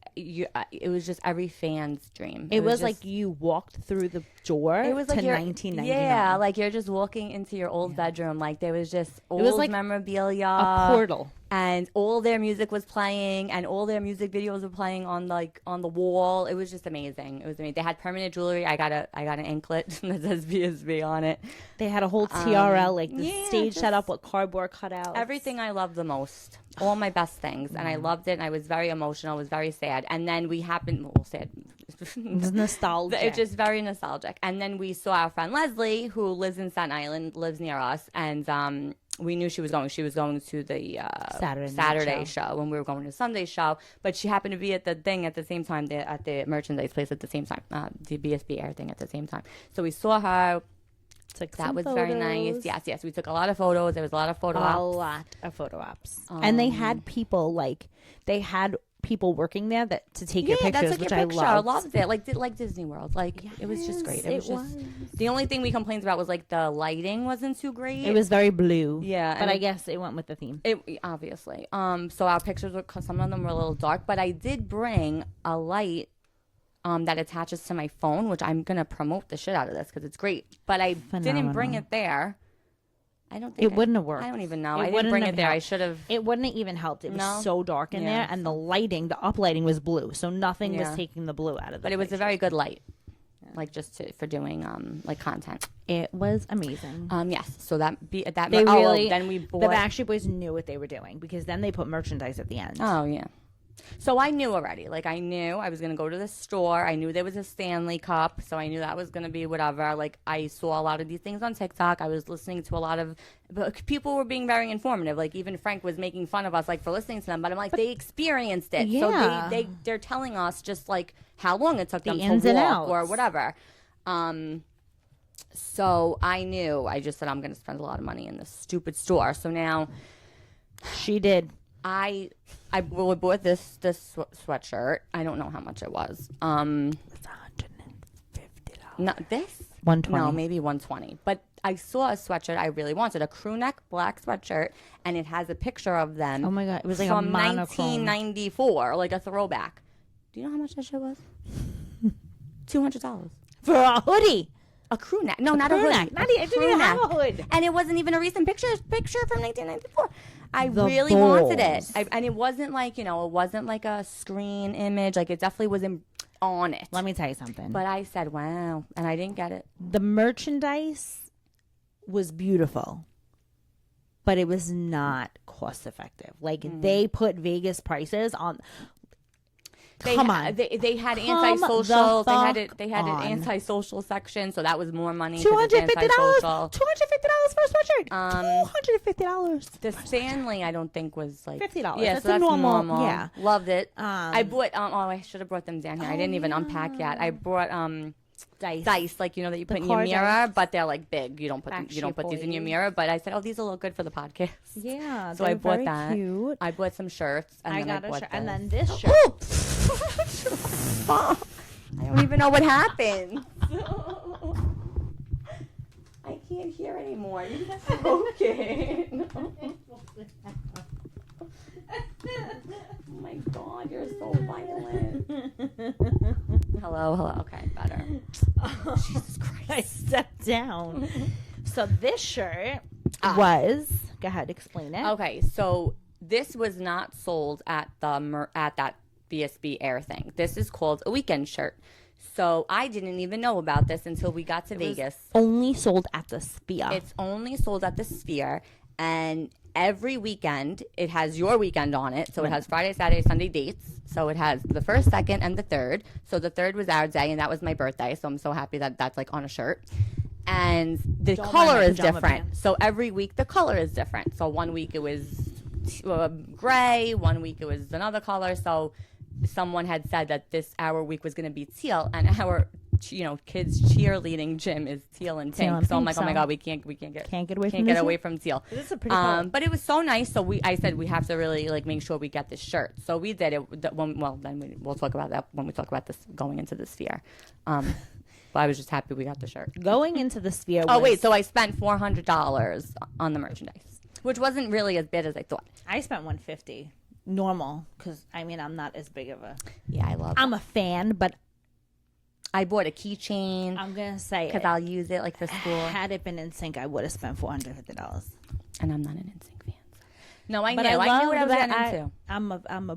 every fan's dream. It was like you walked through the door it was like to 1999. Yeah, like you're just walking into your old bedroom. Like there was just old memorabilia. A portal. And all their music was playing, and all their music videos were playing on the wall. It was just amazing. It was amazing. They had permanent jewelry. I got an anklet that says BSB on it. They had a whole TRL, like the stage set up with cardboard cutouts. Everything I loved the most. All my best things. And I loved it, and I was very emotional. I was very sad. And then sad. It's nostalgic. It's just very nostalgic. And then we saw our friend Leslie, who lives in Staten Island, lives near us, and we knew she was going. She was going to the Saturday show when we were going to Sunday show. But she happened to be at the thing at the same time, at the merchandise place at the same time, the BSB Air thing at the same time. So we saw her. That was very nice. Yes. We took a lot of photos. There was a lot of photo ops. A lot of photo ops. And they had people working there to take your pictures, which I loved. I loved it. Like Disney World. It was just great. It was. The only thing we complained about was the lighting wasn't too great. It was very blue. Yeah, but I guess it went with the theme. Obviously. So our pictures some of them were a little dark, but I did bring a light that attaches to my phone, which I'm gonna promote the shit out of this because it's great. But I didn't bring it there. I don't think it wouldn't have worked. I don't even know. I didn't bring it there. I should have. It wouldn't have even helped. It was so dark in there, and the uplighting was blue, so nothing was taking the blue out of it. But it was a very good light, for doing content. It was amazing. Yes. So then we bought. The Backstreet Boys knew what they were doing because then they put merchandise at the end. Oh yeah. So I knew already. I knew I was going to go to the store. I knew there was a Stanley Cup, so I knew that was going to be whatever. I saw a lot of these things on TikTok. I was listening to a lot of people were being very informative. Even Frank was making fun of us for listening to them, but I'm like, they experienced it. Yeah. So they're telling us just how long it took them to walk or whatever. So I knew. I just said I'm going to spend a lot of money in this stupid store. So now She did. I bought this sweatshirt. I don't know how much it was. It's $150. Not this. 120. No, maybe 120. But I saw a sweatshirt I really wanted, a crew neck black sweatshirt, and it has a picture of them. Oh my God, it was like a from monochrome. 1994, like a throwback. Do you know how much that shit was? $200 For a hoodie. A crew neck. No, not a hoodie. Not even, I didn't even have a hood. And it wasn't even a recent picture from 1994. I The really wanted it. balls. And it wasn't like, it wasn't like a screen image. Like, it definitely was on it. Let me tell you something. But I said, wow. And I didn't get it. The merchandise was beautiful, but it was not cost effective. Like, they put Vegas prices on. Come on. They had Come antisocial. the They had fuck an antisocial section, so that was more money. $250. $250. $250 for a sweatshirt. $250. The Stanley, I don't think was like $50. Yeah, That's so a normal. normal. Yeah. Loved it. I bought. I should have brought them down here. I didn't even yeah. unpack yet. I brought dice, like that you put in your car mirror, dice. but they're like big. You don't put these in your Boys. mirror. But I said, these will look good for the podcast. Yeah. So I bought very that. Cute. I bought some shirts. And I then got a bought shirt, and this. then this shirt. I don't even know what happened. I can't hear anymore. You just spoken. Oh my God, you're so violent. Hello. Okay, better. Jesus Christ. I stepped down. So this shirt was. Go ahead, explain it. Okay, so this was not sold at that BSB Air thing. This is called a weekend shirt. So I didn't even know about this until we got to Vegas. Only sold at the Sphere. It's only sold at the Sphere, and every weekend it has your weekend on it. So it has Friday, Saturday, Sunday dates. So it has the 1st, 2nd, and the 3rd. So the 3rd was our day, and that was my birthday. So I'm so happy that that's like on a shirt. And the color is different. So every week the color is different. So one week it was gray, one week it was another color. So someone had said that our week was going to be teal, and our kids cheerleading gym is teal and pink. So I'm like, oh my God, we can't get away from teal. This is a pretty cool. But it was so nice. So I said we have to really like make sure we get this shirt. So we did it. Then we'll talk about that when we talk about this going into the Sphere. But I was just happy we got the shirt. Going into the Sphere. So I spent $400 on the merchandise, which wasn't really as bad as I thought. I spent $150. Normal, because I'm not as big of a. Yeah, I love. I'm a fan, but I bought a keychain. I'm gonna say because I'll use it like for school. Had it been in sync, I would have spent $450. And I'm not an NSYNC fan. No, I But knew. I knew what I was getting into. I'm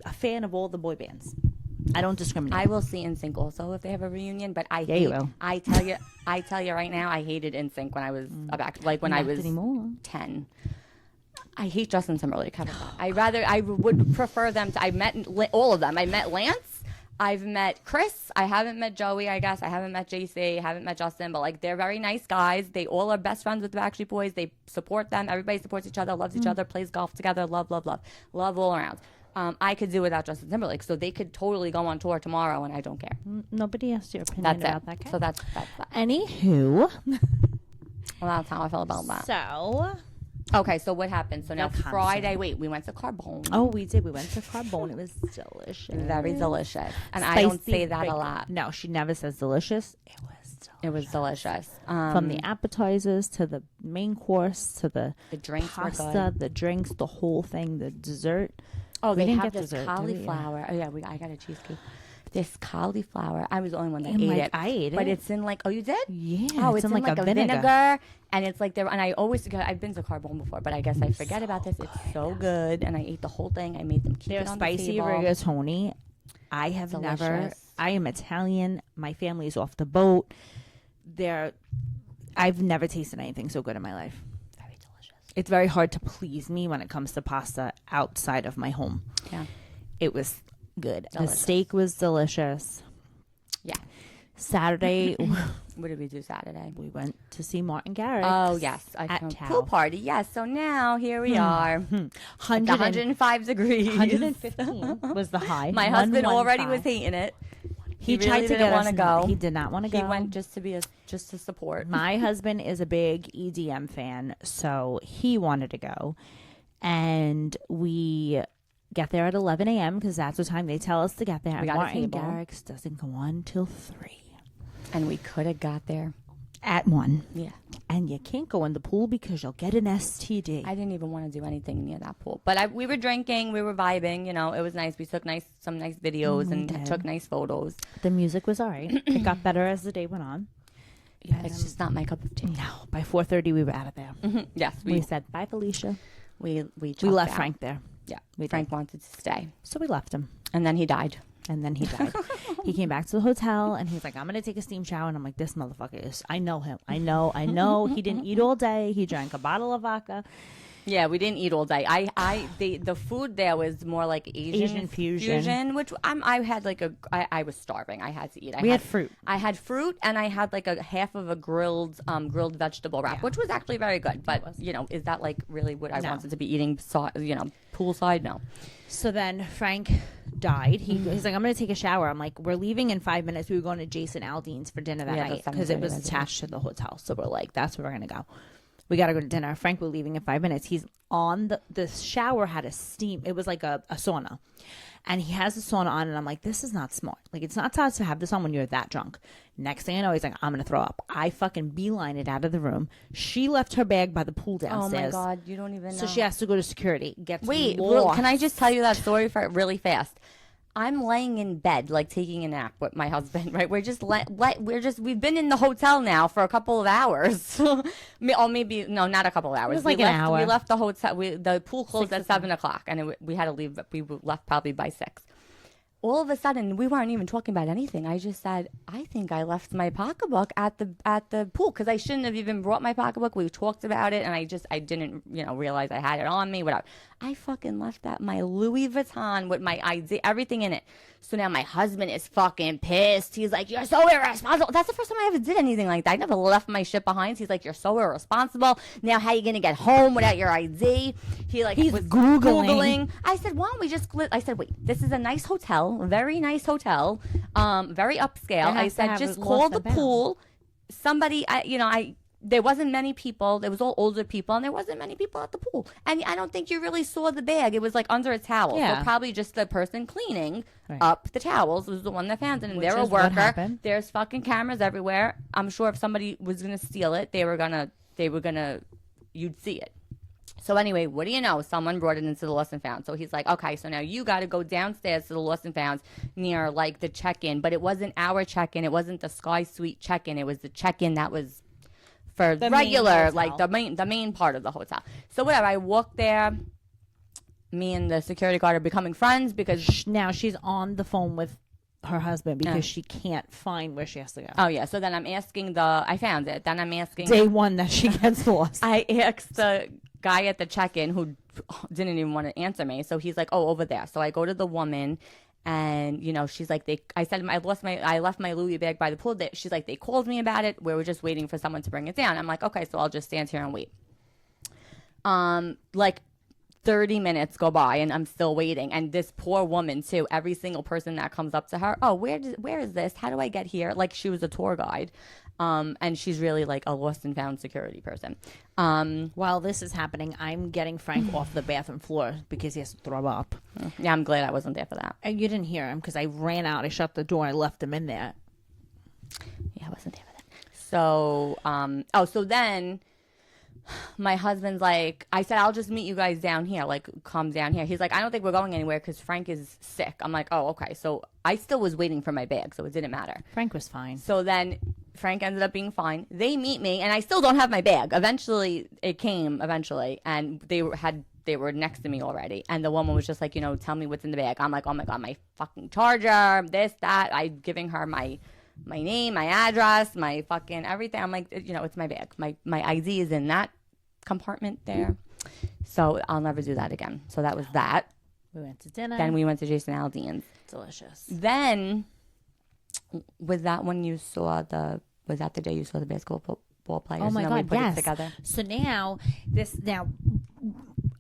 a fan of all the boy bands. I don't discriminate. I will see NSYNC also if they have a reunion, but you will. I tell you right now, I hated NSYNC when I was when I was anymore. 10. I hate Justin Timberlake. I would prefer them to. I met all of them. I met Lance. I've met Chris. I haven't met Joey, I guess. I haven't met JC. I haven't met Justin. But, like, they're very nice guys. They all are best friends with the Backstreet Boys. They support them. Everybody supports each other, loves each other, plays golf together. Love, love, love. Love all around. I could do without Justin Timberlake. So they could totally go on tour tomorrow, and I don't care. Nobody asked your opinion That's about it. that guy. So that's that. Anywho. Well, that's how I feel about that. So. Okay, so what happened? So now concert. Friday, we went to Carbone. Oh, we did. We went to Carbone. It was delicious. Very delicious. And Spicy I don't say that bacon. a lot. No, she never says delicious. It was delicious. It was delicious. From the appetizers to the main course to the drinks were pasta, good. the drinks, the whole thing, the dessert. Oh, We they didn't have get this dessert, did we? cauliflower. Oh, yeah, I got a cheesecake. This cauliflower. I was the only one that And, ate like, it. I ate But it. it's in like, oh, you did? Yeah. Oh, it's in like a vinegar. vinegar. And it's like there. And I always, I've been to Carbone before, but I guess I forget about this. It's so good. And I ate the whole thing. I made them keep Their it on spicy the table. rigatoni. I have Delicious. never. I am Italian. My family's off the boat. I've never tasted anything so good in my life. Very delicious. It's very hard to please me when it comes to pasta outside of my home. Yeah. It was good. Delicious. The steak was delicious. Yeah. Saturday, What did we do Saturday? we went to see Martin Garrix. Oh, yes. At Pool Tao. party. Yes. So now here we are. 105 degrees. 115 was the high. My husband already 115. was hating it. He really tried to didn't get us wanna go. He did not want to go. He went just to support. My husband is a big EDM fan, so he wanted to go. And we get there at 11 a.m. because that's what time they tell us to get there. We got a Martin table. Garrix doesn't go on till 3. And we could have got there. At 1. Yeah. And you can't go in the pool because you'll get an STD. I didn't even want to do anything near that pool. But we were drinking. We were vibing. You know, it was nice. We took some nice videos and took nice photos. The music was all right. It got better as the day went on. Yeah, it's just not my cup of tea. No. By 4:30, we were out of there. Mm-hmm. Yes. We said, bye, Felicia. We left out. Frank there. Yeah. We Frank did. wanted to stay. So we left him. And then he died. And then he died. He came back to the hotel and he's like, I'm going to take a steam shower. And I'm like, this motherfucker is, I know him. I know. He didn't eat all day. He drank a bottle of vodka. Yeah, we didn't eat all day. The food there was more like Asian fusion, which I had like I was starving. I had to eat. We had fruit. I had fruit and I had like a half of a grilled vegetable wrap, which was actually very good. But you know, is that like really what I wanted to be eating? Poolside? No. So then Frank died. He's like, I'm going to take a shower. I'm like, we're leaving in 5 minutes. We were going to Jason Aldean's for dinner that night because it was attached to the hotel. So we're like, that's where we're going to go. We got to go to dinner. Frank, we're leaving in 5 minutes. He's on the shower had a steam. It was like a sauna. And he has the sauna on. And I'm like, this is not smart. Like, it's not smart to have this on when you're that drunk. Next thing I know, he's like, I'm going to throw up. I fucking beeline it out of the room. She left her bag by the pool downstairs. Oh, my God. You don't even know. So she has to go to security. Wait, can I just tell you that story really fast? I'm laying in bed, like taking a nap with my husband, right? We've been in the hotel now for a couple of hours. Or maybe, no, not a couple of hours. It was like an hour. We left the hotel, the pool closed at 7 o'clock and we had to leave, we left probably by 6. All of a sudden, we weren't even talking about anything. I just said, I think I left my pocketbook at the pool because I shouldn't have even brought my pocketbook. We talked about it, and I didn't, realize I had it on me. Whatever. I fucking left my Louis Vuitton with my ID, everything in it. So now my husband is fucking pissed. He's like, "You're so irresponsible." That's the first time I ever did anything like that. I never left my shit behind. He's like, "You're so irresponsible. Now how are you gonna get home without your ID?" He's was Googling. I said, "Why don't we just?" I said, "Wait, this is a nice hotel, very nice hotel, very upscale." I said, "Just call the pool. Somebody, there wasn't many people. There was all older people, and there wasn't many people at the pool. And I don't think you really saw the bag. It was like under a towel. Yeah. So probably just the person cleaning up the towels was the one that found it. And they're a is what worker. happened. There's fucking cameras everywhere. I'm sure if somebody was gonna steal it, you'd see it. So anyway, what do you know? Someone brought it into the lost and found. So he's like, okay, so now you got to go downstairs to the lost and found near like the check-in, but it wasn't our check-in. It wasn't the Sky Suite check-in. It was the check-in that was for the regular, like the main part of the hotel. So whatever, I walked there. Me and the security guard are becoming friends because now she's on the phone with her husband because she can't find where she has to go. Oh yeah, so then I'm asking I found it. Then I'm asking day one that she gets lost. I asked the guy at the check-in who didn't even want to answer me. So he's like, "Oh, over there." So I go to the woman. And, she's like, I said, I left my Louis bag by the pool. She's like, they called me about it. We were just waiting for someone to bring it down. I'm like, okay, so I'll just stand here and wait. Like 30 minutes go by and I'm still waiting. And this poor woman too, every single person that comes up to her, "Oh, where is this? How do I get here?" Like she was a tour guide. And she's really like a lost and found security person. While this is happening, I'm getting Frank off the bathroom floor because he has to throw up. Yeah, I'm glad I wasn't there for that. And you didn't hear him because I ran out. I shut the door. I left him in there. Yeah, I wasn't there for that. So, so then my husband's like, I said, "I'll just meet you guys down here. Like, come down here." He's like, "I don't think we're going anywhere because Frank is sick." I'm like, "Oh, okay." So I still was waiting for my bag, so it didn't matter. Frank was fine. So then Frank ended up being fine. They meet me, and I still don't have my bag. Eventually, it came, and they were next to me already. And the woman was just like, "Tell me what's in the bag." I'm like, "Oh my God, my fucking charger, this, that." I'm giving her my name, my address, my fucking everything. I'm like, it's my bag. My ID is in that compartment there. So I'll never do that again. So that was that. We went to dinner. Then we went to Jason Aldean's. Delicious. Then, was that when you saw was that the day you saw the basketball players? Oh my God, we put yes. it together? So now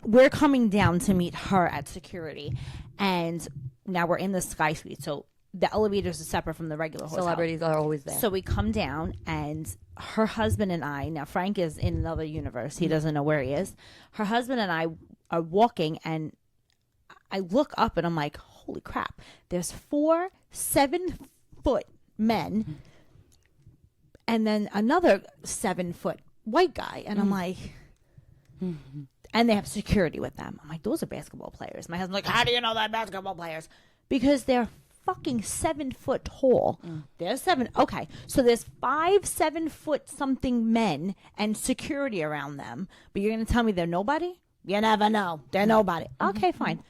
we're coming down to meet her at security. And now we're in the Sky Suite. So the elevators are separate from the regular hotel. Celebrities are always there. So we come down and her husband and I, now Frank is in another universe. He doesn't know where he is. Her husband and I are walking, and I look up and I'm like, holy crap, there's 4 7-foot men and then another 7-foot white guy. And I'm like, and they have security with them. I'm like, those are basketball players. My husband's like, how do you know they're basketball players? Because they're fucking 7 foot tall. They're 7. Okay. So there's 5 7-foot something men and security around them. But you're going to tell me they're nobody? You never know. They're nobody. Okay, fine.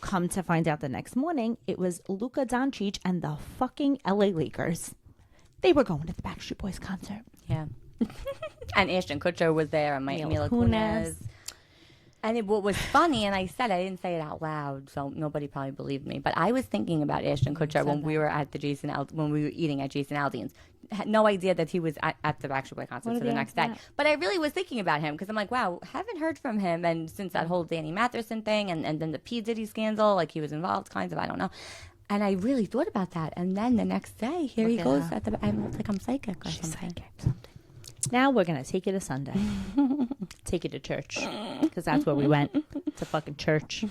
Come to find out the next morning, it was Luka Doncic and the fucking LA Lakers. They were going to the Backstreet Boys concert. Yeah. And Ashton Kutcher was there, and Mila Kunis. And what was funny, and I didn't say it out loud, so nobody probably believed me, but I was thinking about Ashton Kutcher when we were at when we were eating at Jason Aldean's. Had no idea that he was at the Backstreet Boy concert for the next day. But I really was thinking about him because I'm like, wow, haven't heard from him. And since that whole Danny Matheson thing and then the P. Diddy scandal, like he was involved, kind of, I don't know. And I really thought about that. And then the next day, here he goes I'm like, I'm psychic or something. Now we're going to take you to Sunday. Take you to church. Because that's where we went. To fucking church.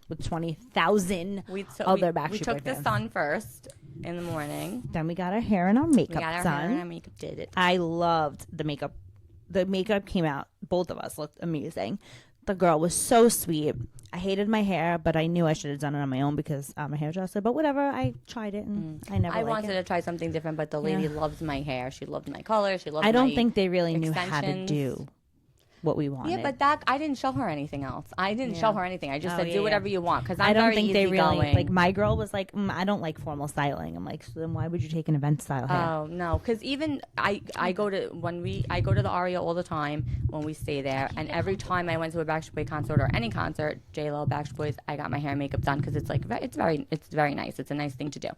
With 20,000 other Backstreet Boy We took the sun first in the morning. Then we got our hair and our makeup done. Hair and our makeup did it. I loved the makeup. The makeup came out. Both of us looked amazing. The girl was so sweet. I hated my hair, but I knew I should have done it on my own because I'm a hairdresser. But whatever, I tried it and I wanted to try something different, but the lady loves my hair. She loved my color. She loved. I don't think they really knew how to do what we wanted. Yeah, but I didn't show her anything else. I didn't show her anything. I just said do whatever you want because I don't think they really like. My girl was like, I don't like formal styling. I'm like, so then why would you take an event style hair? Oh no, because even I go to the Aria all the time when we stay there, and every time I went to a Backstreet Boy concert or any concert, J-Lo, Backstreet Boys, I got my hair and makeup done because it's like it's very nice. It's a nice thing to do.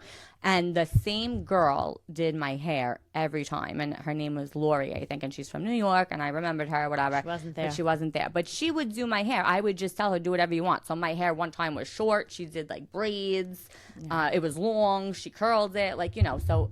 And the same girl did my hair every time, and her name was Lori, I think, and she's from New York, and I remembered her, whatever. She wasn't there. But she would do my hair. I would just tell her, do whatever you want. So my hair one time was short. She did like braids. It was long. She curled it. Like, so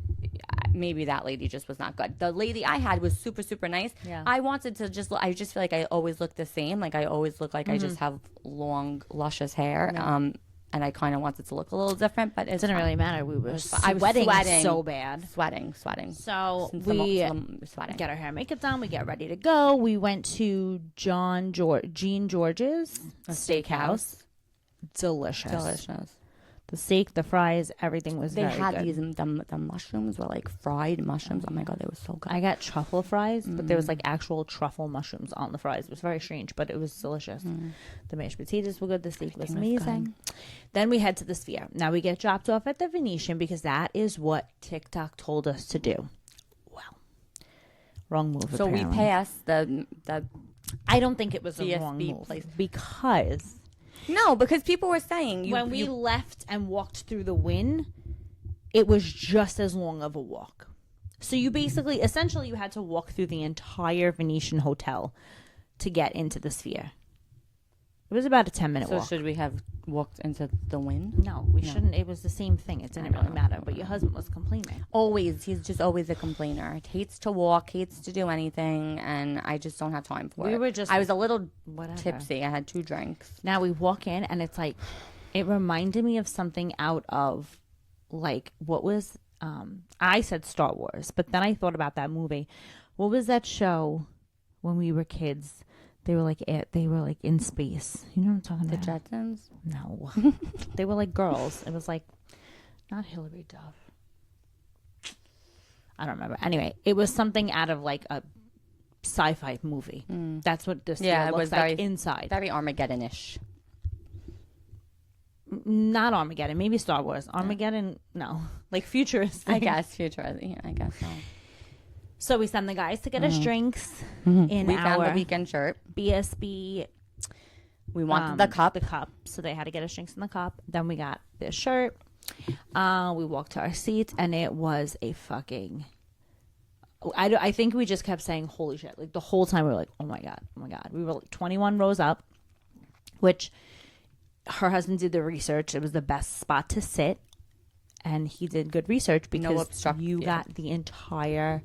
maybe that lady just was not good. The lady I had was super, super nice. Yeah. I wanted to I just feel like I always look the same. Like I always look like I just have long, luscious hair. Yeah. And I kind of wanted to look a little different, but it didn't really matter. We were sweating so bad. Sweating. So we get our hair and makeup done. We get ready to go. We went to Jean George's steakhouse. Delicious. The steak, the fries, everything was very good. They had the mushrooms were like fried mushrooms. Oh my God, they were so good. I got truffle fries, but there was like actual truffle mushrooms on the fries. It was very strange, but it was delicious. The mashed potatoes were good. The steak was amazing. Then we head to the Sphere. Now we get dropped off at the Venetian because that is what TikTok told us to do. Well, wrong move. So apparently. We passed the. I don't think it was a wrong move place because. No, because people were saying when we left and walked through the Wynn, it was just as long of a walk. So you essentially you had to walk through the entire Venetian hotel to get into the Sphere. It was about a 10-minute walk. So should we have walked into the Wynn? No, we shouldn't. It was the same thing. It didn't really matter. But your husband was complaining. Always. He's just always a complainer. Hates to walk, hates to do anything, and I just don't have time for it. I was a little tipsy. I had 2 drinks. Now we walk in, and it's like, it reminded me of something out of, like, what was, I said Star Wars, but then I thought about that movie. What was that show when we were kids? They were like in space. You know what I'm talking about? The Jetsons? No. They were like girls. It was like not Hilary Duff. I don't remember. Anyway, it was something out of like a sci-fi movie. That's what this looks like inside. Very Armageddon-ish. Not Armageddon. Maybe Star Wars. Armageddon, no. Like futuristic. I guess futuristic. Yeah, I guess so. So we send the guys to get us drinks in we found the weekend shirt. BSB. We wanted the cup. The cup. So they had to get us drinks in the cup. Then we got this shirt. We walked to our seats, and it was a fucking... I think we just kept saying, holy shit. Like the whole time we were like, oh my God, oh my God. We were like 21 rows up, which her husband did the research. It was the best spot to sit. And he did good research because you got the entire...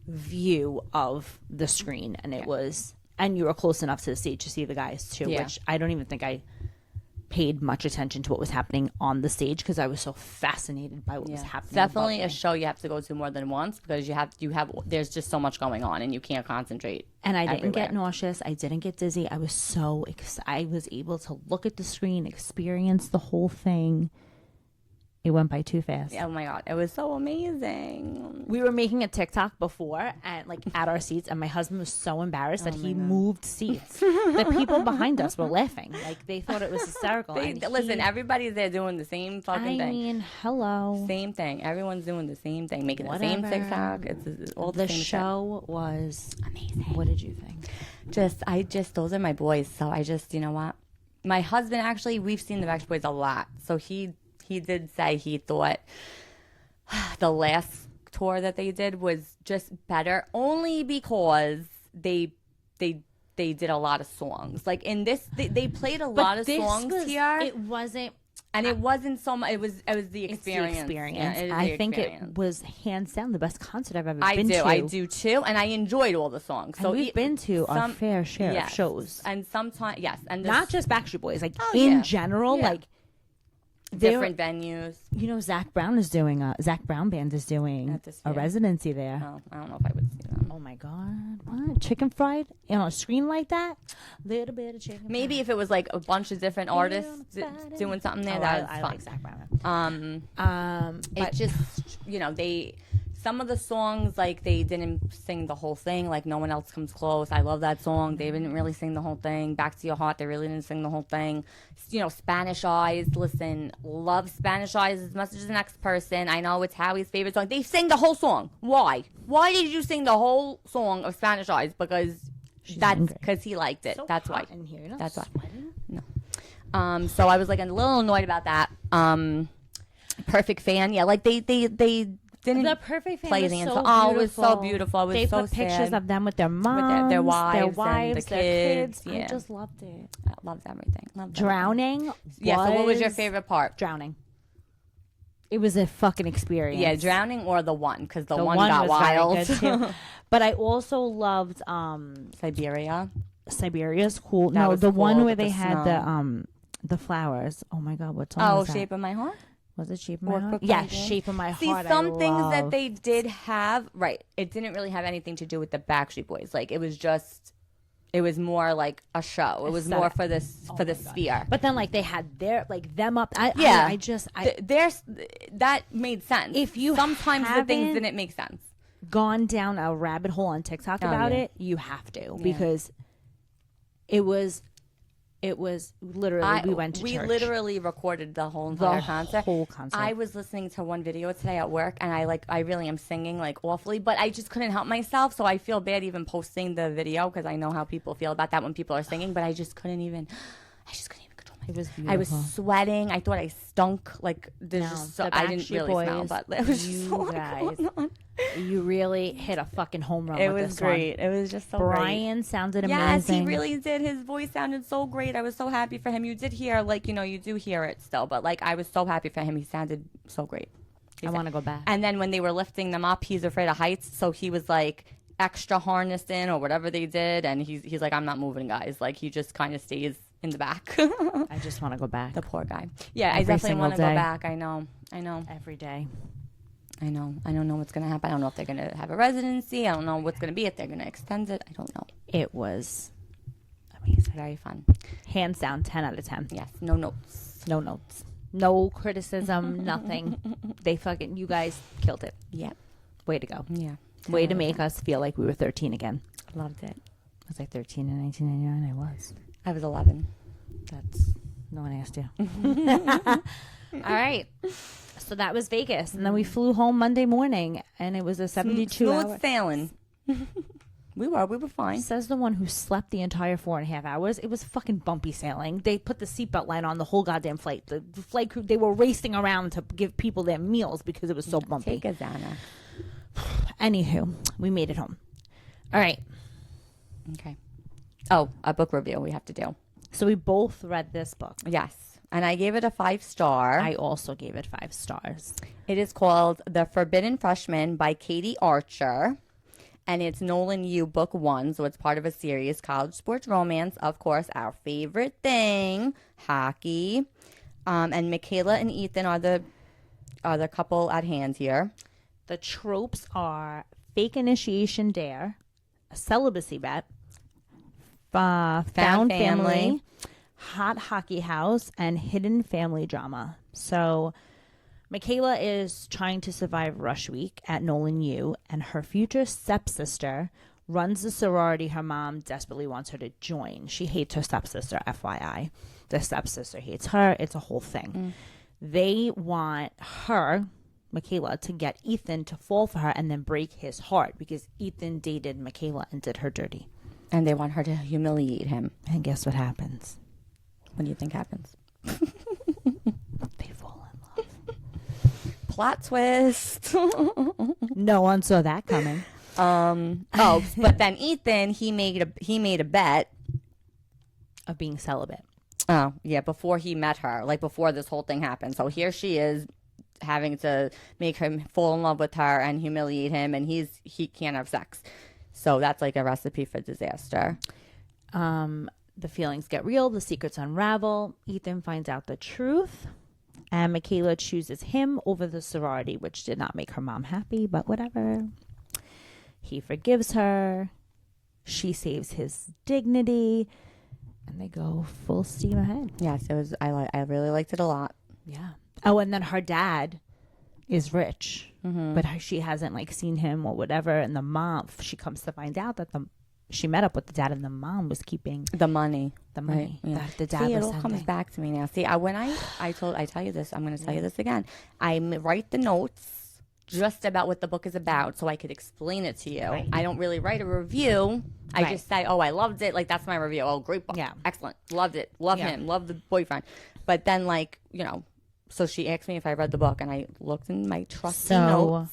view of the screen, and it was And you were close enough to the stage to see the guys too, Yeah. which I don't even think I paid much attention to what was happening on the stage because I was so fascinated by what was happening. Definitely a show you have to go to more than once because there's just so much going on and you can't concentrate. And I didn't everywhere. get nauseous. I didn't get dizzy. I was so I was able to look at the screen, experience the whole thing. It went by too fast. Oh my God, it was so amazing. We were making a TikTok before and like at our seats, and my husband was so embarrassed that he moved seats. The people behind us were laughing. Like they thought it was hysterical. Listen, everybody's there doing the same fucking thing. I mean, hello. Same thing. Everyone's doing the same thing, making the same TikTok. It's all the same show was amazing. What did you think? Those are my boys. So you know what? My husband actually, we've seen the Backstreet Boys a lot. So he did say he thought the last tour that they did was just better, only because they did a lot of songs. Like in this, they played a lot of songs here. It wasn't. And it wasn't so much. It was the experience. Yeah, I think it was hands down the best concert I've ever been to. I do too, and I enjoyed all the songs. So we've been to our fair share of shows, and sometimes and not just Backstreet Boys, like in general, like different venues. You know, Zach Brown Band is doing a residency there. Oh, I don't know if I would see them. Oh my God, what chicken fried on a screen like that? Little bit of chicken. Maybe if it was like a bunch of different artists doing something there, that was fun. Like Zach Brown. It just some of the songs, like, they didn't sing the whole thing. Like, No One Else Comes Close. I love that song. They didn't really sing the whole thing. Back to Your Heart, they really didn't sing the whole thing. Spanish Eyes. Listen, love Spanish Eyes as much as the next person. I know it's Howie's favorite song. They sing the whole song. Why? Why did you sing the whole song of Spanish Eyes? Because he liked it. So that's why. In here, that's why. No. So I was like a little annoyed about that. Perfect Fan. Yeah, like they didn't. The Perfect Fan play was the so answer. beautiful. Oh, it was so beautiful. It was they so put pictures sad. of them with their moms, with their wives, and the their kids. Yeah. I just loved it. I loved everything. Drowning. Yeah. So what was your favorite part? Drowning. It was a fucking experience. Yeah, Drowning or the one, because the one got was wild. very good too. But I also loved Siberia. Siberia's cool. That No, was the cool one where with they the had snow. the flowers. Oh my God, what song was that? Shape of My Heart. Was it Shape of My Heart? Quick Yeah, Thinking. Shape of My See, Heart. some things that they did have, right, it didn't really have anything to do with the Backstreet Boys. Like, it was more like a show. It was more for the sphere. But then, like, they had them up. That made sense. If you sometimes the things didn't make sense. Gone down a rabbit hole on TikTok about it, you have to, because it was literally we went to church. We literally recorded the whole entire concert. Whole concert. I was listening to one video today at work, and I really am singing like awfully, but I just couldn't help myself. So I feel bad even posting the video because I know how people feel about that when people are singing. But I just couldn't even control myself. It was beautiful. I was sweating. I thought I stunk. Like I didn't really smell, but it was just so guys. You really hit a fucking home run. It with was this great. One. It was just so Brian great. sounded amazing. Yes, he really did. His voice sounded so great. I was so happy for him. You did hear, you do hear it still, but I was so happy for him. He sounded so great. I want to go back. And then when they were lifting them up, he's afraid of heights, so he was extra harnessed in or whatever they did, and he's like, I'm not moving, guys. He just kind of stays in the back. I just want to go back. The poor guy. Yeah, Every I definitely want to go day. back. I know. Every day. I know. I don't know what's going to happen. I don't know if they're going to have a residency. I don't know what's going to be, if they're going to extend it. I don't know. It was amazing. Very fun. Hands down, 10 out of 10. Yes. No notes. No notes. No criticism, nothing. You guys killed it. Yeah. Way to go. Yeah. Way to make us feel like we were 13 again. Loved it. Was I 13 in 1999? I was. I was 11. No one asked you. All right. So that was Vegas. And then we flew home Monday morning, and it was a 72-hour. Smooth sailing. We were fine. Says the one who slept the entire 4.5 hours. It was fucking bumpy sailing. They put the seatbelt line on the whole goddamn flight. The flight crew, they were racing around to give people their meals because it was so bumpy. Take a Xana. Anywho, we made it home. All right. Okay. Oh, a book review we have to do. So we both read this book. Yes. And I gave it a 5-star. I also gave it 5 stars. It is called The Forbidden Freshman by Katie Archer. and it's Nolan U book 1, so it's part of a series, college sports romance. Of course, our favorite thing, hockey. And Michaela and Ethan are the couple at hand here. The tropes are fake initiation dare, a celibacy bet, found family, hot hockey house, and hidden family drama. So Michaela is trying to survive Rush Week at Nolan U, and her future stepsister runs the sorority her mom desperately wants her to join. She hates her stepsister, FYI. The stepsister hates her. It's a whole thing. They want her, Michaela, to get Ethan to fall for her and then break his heart because Ethan dated Michaela and did her dirty. And they want her to humiliate him. And guess what happens? What do you think happens? They fall in love. Plot twist. No one saw that coming. But then Ethan, he made a bet Of being celibate. Oh, yeah, before he met her, like before this whole thing happened. So here she is having to make him fall in love with her and humiliate him, and he can't have sex. So that's like a recipe for disaster. The feelings get real, the secrets unravel. Ethan finds out the truth, and Michaela chooses him over the sorority, which did not make her mom happy, but whatever. He forgives her. She saves his dignity. And they go full steam ahead. Yes, it was. I really liked it a lot. Yeah. Oh, and then her dad is rich, but she hasn't like seen him or whatever. And the mom, she comes to find out that she met up with the dad, and the mom was keeping The money. right? Yeah. That the dad See, it was all sending. comes back to me now. See, I tell you this. I'm going to tell you this again. I write the notes just about what the book is about, so I could explain it to you. Right. I don't really write a review. I Right. just say, "Oh, I loved it." Like that's my review. Oh, great book. Yeah. Excellent. Loved it. Love Yeah. him. Love the boyfriend. But then, like so she asked me if I read the book, and I looked in my trusty notes.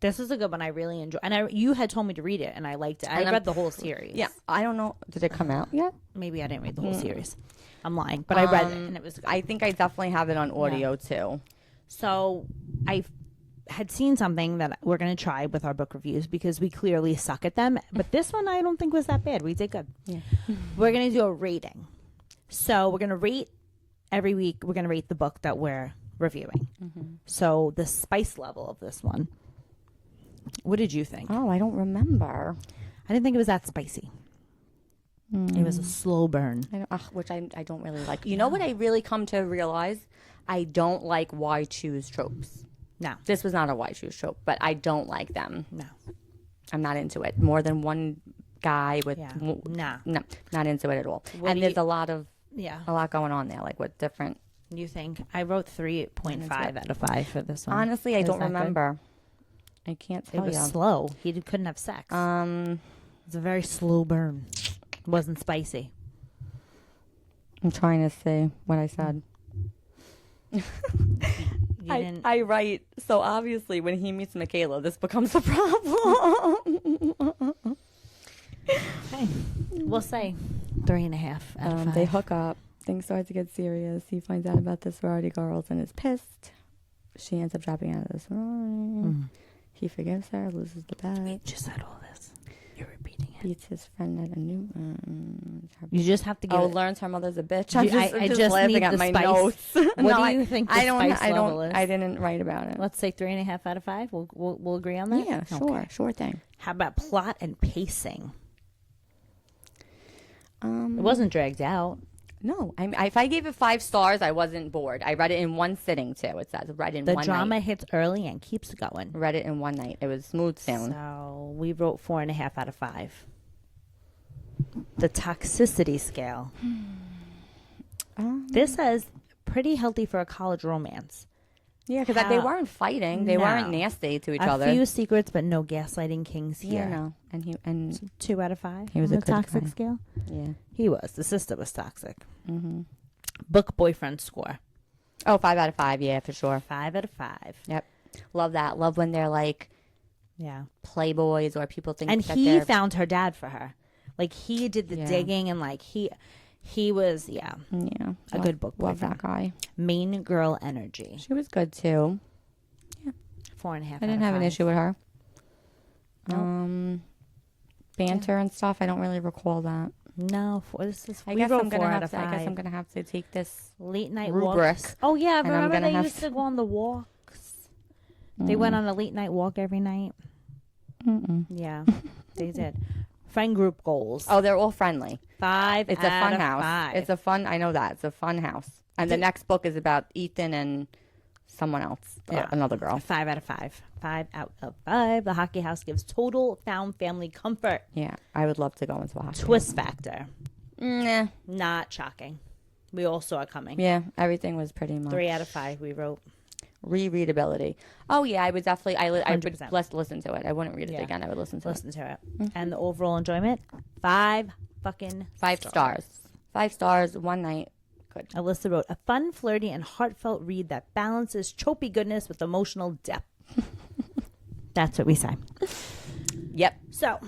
This is a good one. I really enjoy. And you had told me to read it, and I liked it. I And read the whole series. Yeah, I don't know. Did it come out yet? Maybe I didn't read the whole series. I'm lying, but I read it, and it was good. I think I definitely have it on audio too. So I had seen something that we're going to try with our book reviews because we clearly suck at them. But this one I don't think was that bad. We did good. Yeah. We're going to do a rating. So we're going to rate every week. We're going to rate the book that we're reviewing. So the spice level of this one. What did you think? Oh, I don't remember. I didn't think it was that spicy. It was a slow burn. Which I don't really like. You know what I really come to realize? I don't like why choose tropes. No. This was not a why choose trope, but I don't like them. No. I'm not into it. More than one guy with Nah. no, not into it at all. What And do there's you- a lot going on there, like with different. You think? I wrote 3.5 out of 5 for this one. Honestly, I Is don't that good? remember. I can't It tell was you. slow. He couldn't have sex. It's a very slow burn. It wasn't spicy. I'm trying to see what I said. You didn't. I write, so obviously when he meets Michaela, this becomes a problem. Okay. We'll say 3.5 out of 5. They hook up. Things start to get serious. He finds out about the sorority girls and is pissed. She ends up dropping out of the sorority. He forgives her, loses the bet. You just said all this. You're repeating it. Beats his friend at a new. You just have to give it. Learns her mother's a bitch. I just laughing need at the my spice. notes. What No, do you think the I don't. spice I don't. level is? I didn't write about it. Let's say 3.5 out of 5. We'll agree on that? Yeah, sure, Okay. sure thing. How about plot and pacing? It wasn't dragged out. No, if I gave it 5 stars, I wasn't bored. I read it in one sitting too. It says read in The one drama night. hits early and keeps going. Read it in one night. It was smooth sailing. So we wrote 4.5 out of 5. The toxicity scale. This says pretty healthy for a college romance. Yeah, because they weren't fighting. They weren't No. nasty to each A other. few secrets, but no gaslighting kings here. Yeah, no. And 2 out of 5. He was on a the good toxic guy. scale. yeah. He was. The sister was toxic. Book boyfriend score. Oh, 5 out of 5. Yeah, for sure. 5 out of 5. Yep. Love that. Love when they're like Yeah. playboys or people think And that he they're found her dad for her. Like he did the Yeah. digging and like he was a good book Love boyfriend. that guy. Main girl energy. She was good too. 4.5. I didn't have an issue with her. Nope. banter and stuff. I don't really recall that. No, this is. I guess I'm gonna have to take this late night rubric. walks. Oh yeah, and remember they used to go on the walks. They went on a late night walk every night. Yeah, they did. Friend group goals. Oh, they're all friendly. 5 It's a out fun of house. 5. It's a fun. I know that it's a fun house. And the next book is about Ethan and someone else, another girl. 5 out of 5. 5 out of 5. The hockey house gives total found family comfort. Yeah, I would love to go into a hockey Twist factor. Nah. Not shocking. We all saw it coming. Yeah, everything was pretty much 3 out of 5 we wrote. Rereadability. Oh yeah, I would definitely. I would 100%. listen to it. I wouldn't read it again. I would listen to it. And the overall enjoyment, 5 fucking 5 stars. 5 stars. One night. Good. Alyssa wrote, a fun, flirty, and heartfelt read that balances tropey goodness with emotional depth. That's what we say. Yep. So.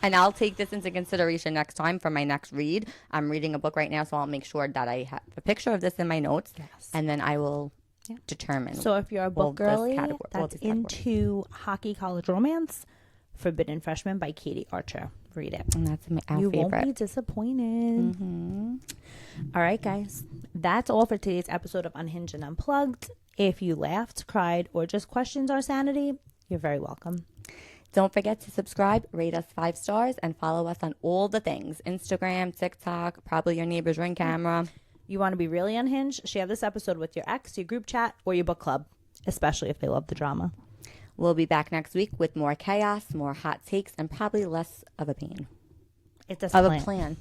And I'll take this into consideration next time for my next read. I'm reading a book right now, so I'll make sure that I have a picture of this in my notes. Yes. And then I will determine. So if you're a book girly that's into hockey college romance, Forbidden Freshman by Katie Archer. Read it. And that's our you favorite. Won't be disappointed. All right, guys. That's all for today's episode of Unhinged and Unplugged. If you laughed, cried, or just questioned our sanity, you're very welcome. Don't forget to subscribe, rate us 5 stars, and follow us on all the things. Instagram, TikTok, probably your neighbor's Ring camera. You want to be really unhinged? Share this episode with your ex, your group chat, or your book club, especially if they love the drama. We'll be back next week with more chaos, more hot takes, and probably less of a pain. It's a plan.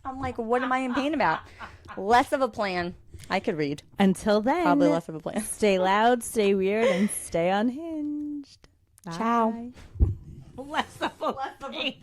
I'm like, what am I in pain about? Less of a plan. I could read. Until then, probably less of a plan. Stay loud, stay weird, and stay unhinged. Bye. Ciao. Less of a pain.